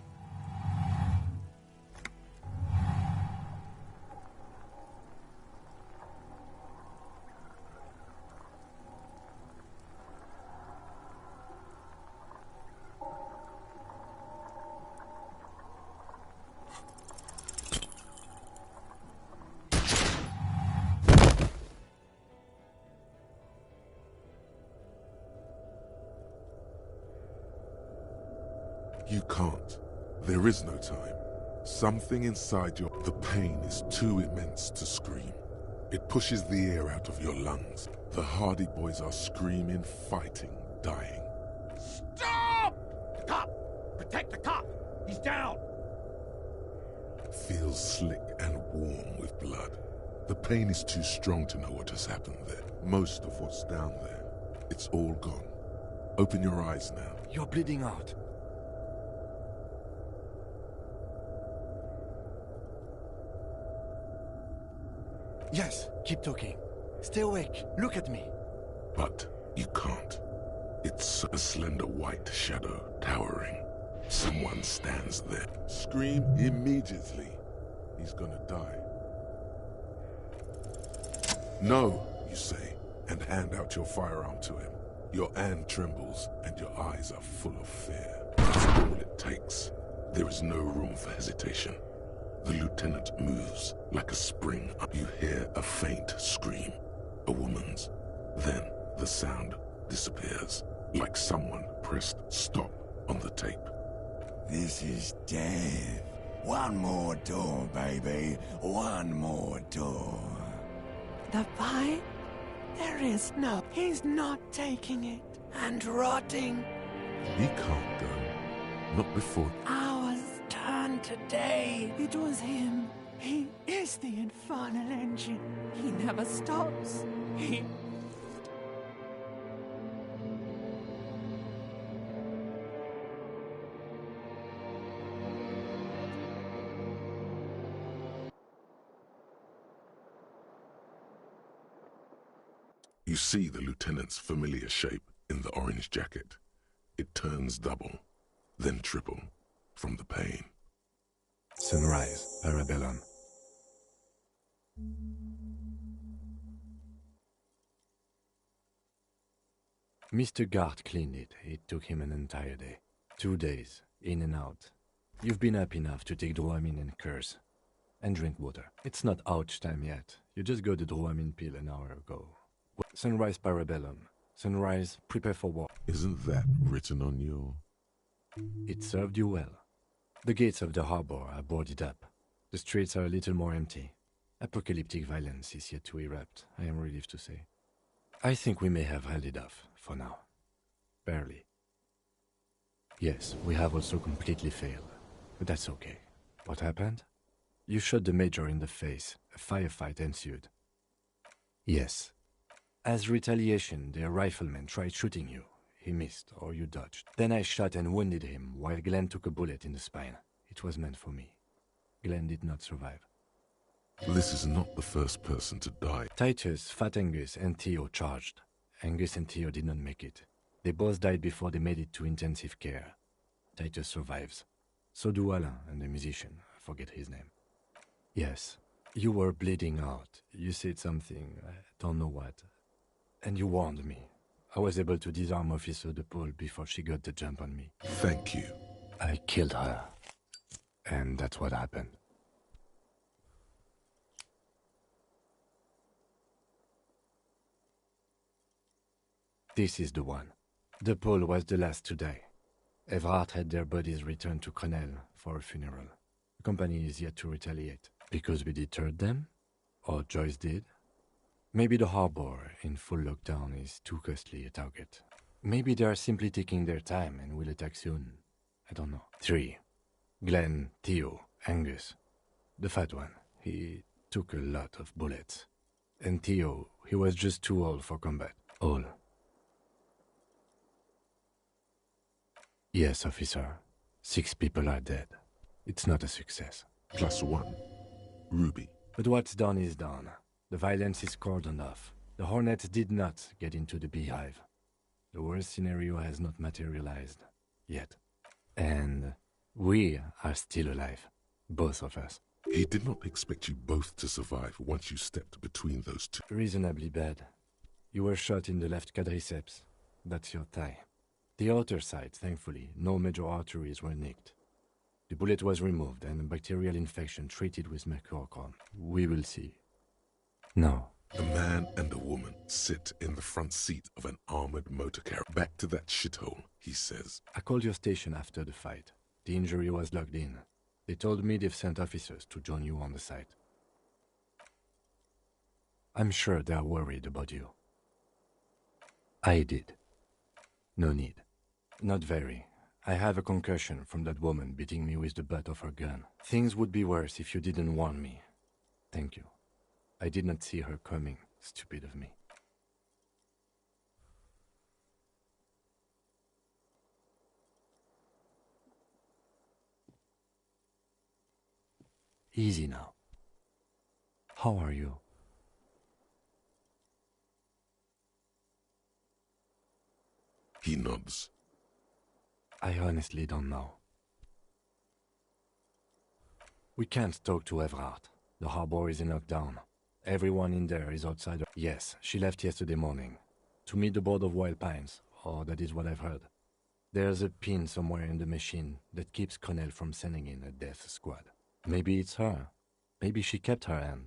You can't. There is no time. Something inside your... The pain is too immense to scream. It pushes the air out of your lungs. The Hardy Boys are screaming, fighting, dying. Stop! The cop! Protect the cop! He's down! Feels slick and warm with blood. The pain is too strong to know what has happened there. Most of what's down there, it's all gone. Open your eyes now. You're bleeding out. Yes, keep talking. Stay awake. Look at me. But you can't. It's a slender white shadow towering. Someone stands there. Scream immediately. He's gonna die. No, you say, and hand out your firearm to him. Your hand trembles, and your eyes are full of fear. That's all it takes. There is no room for hesitation. The lieutenant moves like a spring. You hear a faint scream, a woman's. Then the sound disappears, like someone pressed stop on the tape. This is death. One more door, baby. One more door. The vine? There is no... He's not taking it. And rotting. He can't go. Not before. Ours turn today. It was him. He is the infernal engine. He never stops. He... You see the lieutenant's familiar shape in the orange jacket. It turns double, then triple, from the pain. Sunrise, Parabellum. Mr. Gart cleaned it. It took him an entire day. 2 days, in and out. You've been up enough to take Dramamine and curse. And drink water. It's not ouch time yet. You just got the Dramamine pill an hour ago. Sunrise, Parabellum. Sunrise, prepare for war. Isn't that written on your... It served you well. The gates of the harbor are boarded up. The streets are a little more empty. Apocalyptic violence is yet to erupt, I am relieved to say. I think we may have held it off, for now. Barely. Yes, we have also completely failed. But that's okay. What happened? You shot the Major in the face. A firefight ensued. Yes. As retaliation, the rifleman tried shooting you. He missed, or you dodged. Then I shot and wounded him, while Glenn took a bullet in the spine. It was meant for me. Glenn did not survive. This is not the first person to die. Titus, Fat Angus, and Theo charged. Angus and Theo did not make it. They both died before they made it to intensive care. Titus survives. So do Alain and the musician. I forget his name. Yes, you were bleeding out. You said something, I don't know what. And you warned me. I was able to disarm Officer DePaul before she got the jump on me. Thank you. I killed her. And that's what happened. This is the one. DePaul was the last to die. Everhart had their bodies returned to Crenel for a funeral. The company is yet to retaliate. Because we deterred them? Or Joyce did? Maybe the harbor in full lockdown is too costly a target. Maybe they are simply taking their time and will attack soon. I don't know. 3. Glenn, Theo, Angus. The fat one. He took a lot of bullets. And Theo, he was just too old for combat. All. Yes, officer. 6 people are dead. It's not a success. +1. Ruby. But what's done is done. The violence is cordoned off. The Hornets did not get into the beehive. The worst scenario has not materialized. Yet. And we are still alive. Both of us. He did not expect you both to survive once you stepped between those two. Reasonably bad. You were shot in the left quadriceps. That's your thigh. The outer side, thankfully, no major arteries were nicked. The bullet was removed and a bacterial infection treated with mercurochrome. We will see. No. A man and a woman sit in the front seat of an armored motor carrier. Back to that shithole, he says. I called your station after the fight. The injury was logged in. They told me they've sent officers to join you on the site. I'm sure they're worried about you. I did. No need. Not very. I have a concussion from that woman beating me with the butt of her gun. Things would be worse if you didn't warn me. Thank you. I did not see her coming. Stupid of me. Easy now. How are you? He nods. I honestly don't know. We can't talk to Everard. The harbor is in lockdown. Everyone in there is outside. Yes, she left yesterday morning. To meet the board of Wild Pines, or that is what I've heard. There's a pin somewhere in the machine that keeps Connell from sending in a death squad. Maybe it's her. Maybe she kept her hand.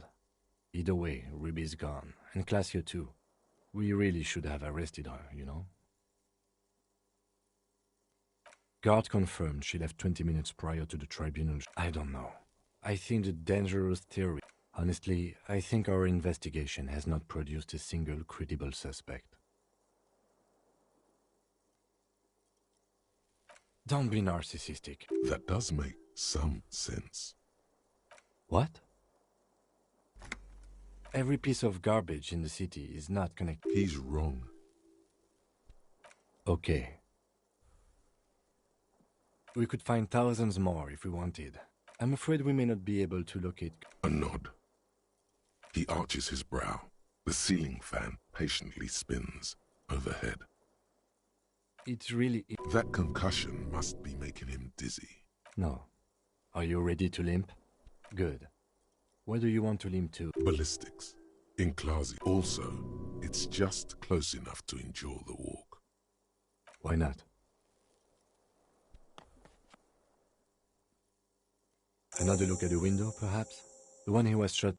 Either way, Ruby's gone, and Classio too. We really should have arrested her, you know? Guard confirmed she left 20 minutes prior to the tribunal. I don't know. I think the dangerous theory. Honestly, I think our investigation has not produced a single credible suspect. Don't be narcissistic. That does make some sense. What? Every piece of garbage in the city is not connected. He's wrong. Okay. We could find thousands more if we wanted. I'm afraid we may not be able to locate... A nod. He arches his brow. The ceiling fan patiently spins overhead. It's really... That concussion must be making him dizzy. No. Are you ready to limp? Good. Where do you want to limp to? Ballistics. In Classy. Also, it's just close enough to endure the walk. Why not? Another look at the window, perhaps? The one he was shot...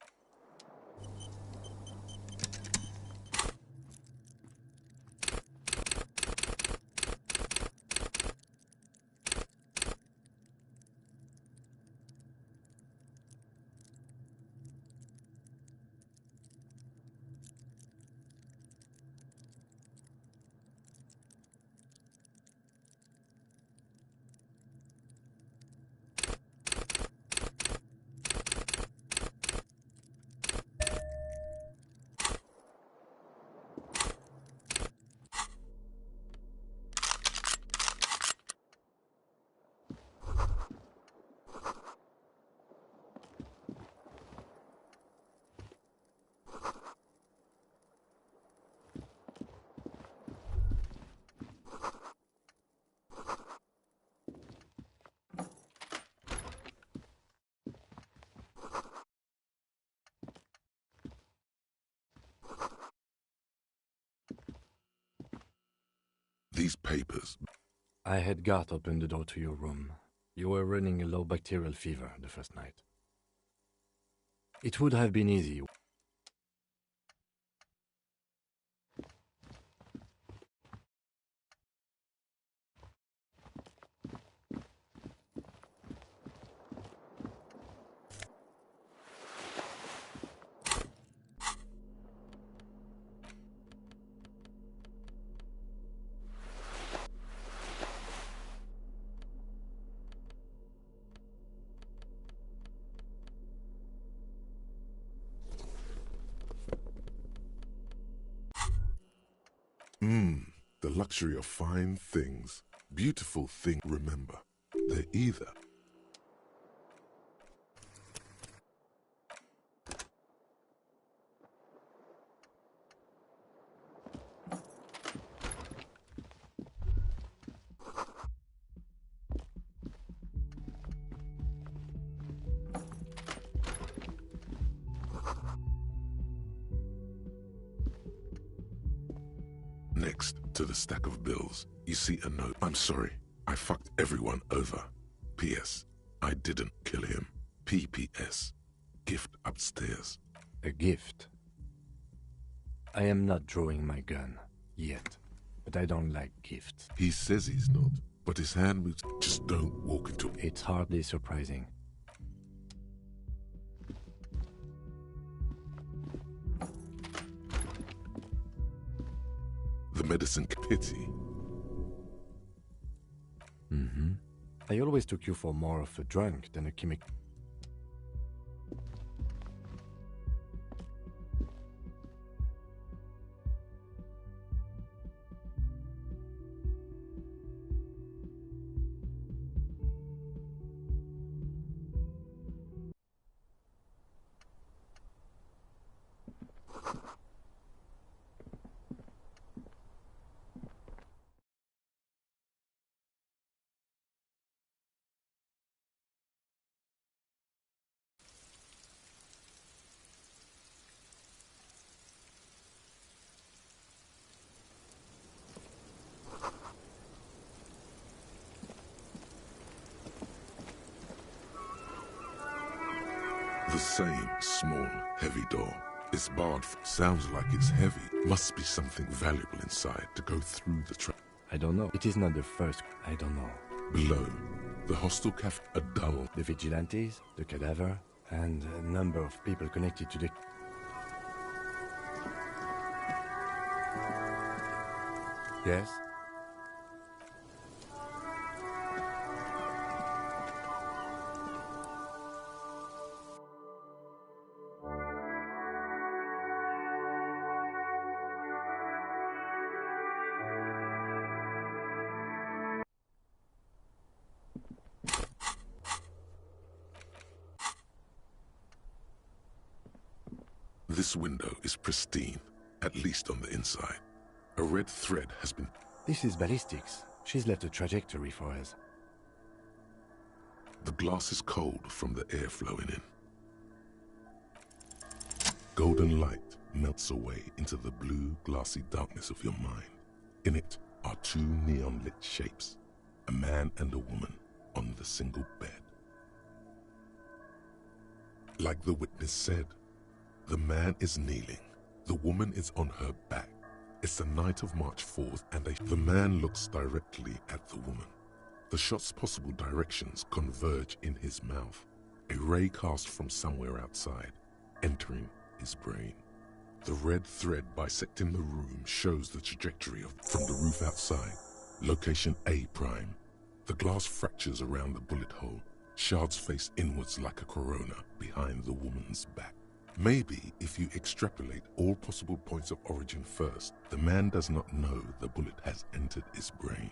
These papers... I had Garth open the door to your room. You were running a low bacterial fever the first night. It would have been easy. The luxury of fine things. Beautiful thing. Remember, they're either... Next to the stack of bills, you see a note. I'm sorry, I fucked everyone over. P.S. I didn't kill him. P.P.S. Gift upstairs. A gift? I am not drawing my gun. Yet. But I don't like gifts. He says he's not. but his hand moves. Just don't walk into it. It's hardly surprising. The medicine pity. I always took you for more of a drunk than a chemic. The same small, heavy door. It's barred. Sounds like it's heavy. Must be something valuable inside to go through the trap. I don't know. It is not the first. I don't know. Below, the hostel cafe, a dull. The vigilantes, the cadaver, and a number of people connected to the... Yes? This window is pristine, at least on the inside. A red thread has been... This is ballistics. She's left a trajectory for us. The glass is cold from the air flowing in. Golden light melts away into the blue, glassy darkness of your mind. In it are two neon-lit shapes, a man and a woman on the single bed. Like the witness said, the man is kneeling. The woman is on her back. It's the night of March 4th, and the man looks directly at the woman. The shot's possible directions converge in his mouth, a ray cast from somewhere outside, entering his brain. The red thread bisecting the room shows the trajectory from the roof outside. Location A prime. The glass fractures around the bullet hole. Shards face inwards like a corona behind the woman's back. Maybe if you extrapolate all possible points of origin first, the man does not know the bullet has entered his brain.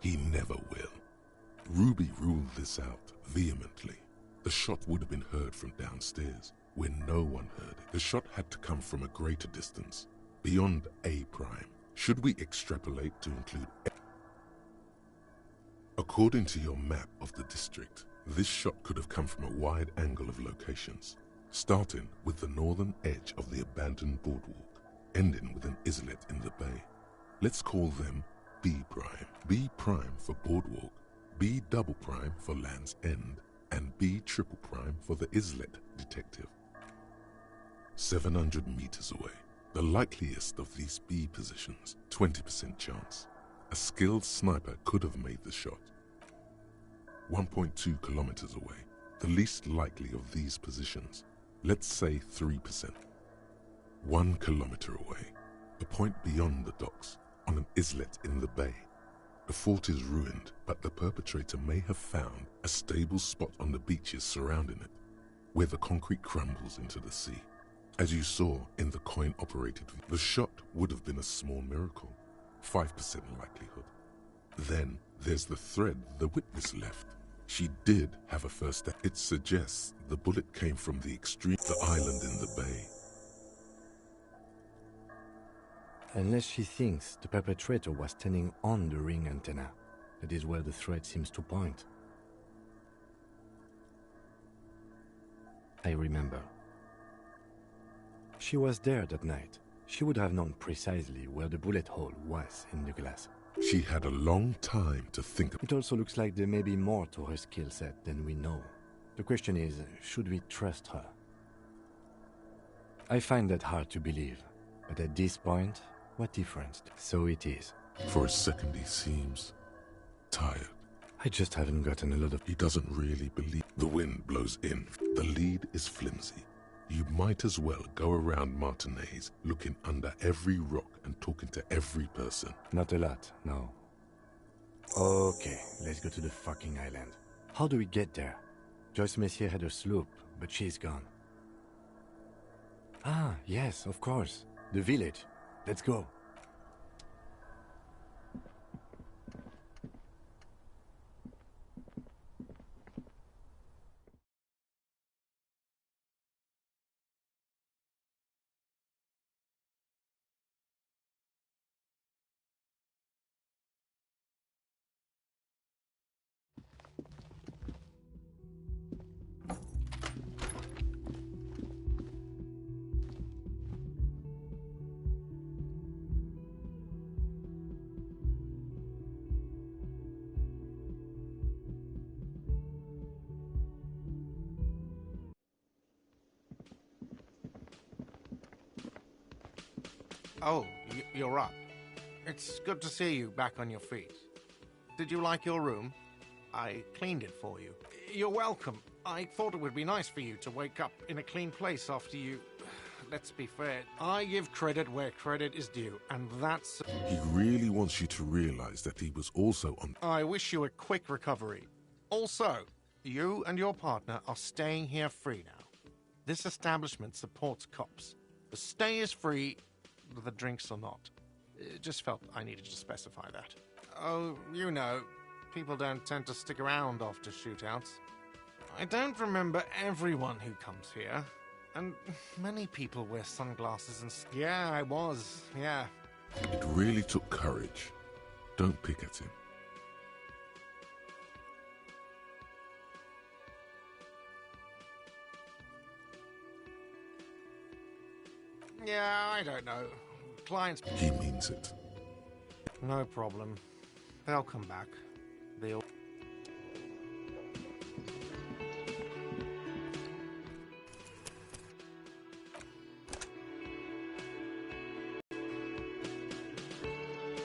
He never will. Ruby ruled this out vehemently. The shot would have been heard from downstairs, where no one heard it. The shot had to come from a greater distance, beyond A prime. Should we extrapolate to include A? According to your map of the district, this shot could have come from a wide angle of locations, starting with the northern edge of the abandoned boardwalk, ending with an islet in the bay. Let's call them B prime. B prime for boardwalk, B double prime for Land's End, and B triple prime for the islet detective. 700 meters away. The likeliest of these B positions, 20% chance. A skilled sniper could have made the shot. 1.2 kilometers away. The least likely of these positions, let's say 3%. 1 kilometer away, a point beyond the docks, on an islet in the bay. The fort is ruined, but the perpetrator may have found a stable spot on the beaches surrounding it, where the concrete crumbles into the sea. As you saw in the coin-operated view, the shot would have been a small miracle, 5% likelihood. Then there's the thread the witness left. She did have a first step. It suggests the bullet came from the island in the bay. Unless she thinks the perpetrator was standing on the ring antenna. That is where the thread seems to point. I remember. She was there that night. She would have known precisely where the bullet hole was in the glass. She had a long time to think. It also looks like there may be more to her skill set than we know. The question is, should we trust her? I find that hard to believe. But at this point, what difference? So it is. For a second he seems tired. I just haven't gotten a lot of... He doesn't really believe. The wind blows in. The lead is flimsy. You might as well go around Martinez looking under every rock and talking to every person. Not a lot, no. Okay, let's go to the fucking island. How do we get there? Joyce Messier had a sloop, but she's gone. Ah, yes, of course. The village. Let's go. Oh, you're up. It's good to see you back on your feet. Did you like your room? I cleaned it for you. You're welcome. I thought it would be nice for you to wake up in a clean place after you... Let's be fair. I give credit where credit is due, and that's... He really wants you to realize that he was also on... I wish you a quick recovery. Also, you and your partner are staying here free now. This establishment supports cops. The stay is free, the drinks are not. Just felt I needed to specify that. Oh, you know, people don't tend to stick around after shootouts. I don't remember everyone who comes here, and many people wear sunglasses and... Yeah, I was, yeah. It really took courage. Don't pick at him. Yeah, I don't know. Clients... He means it. No problem. They'll come back. They'll...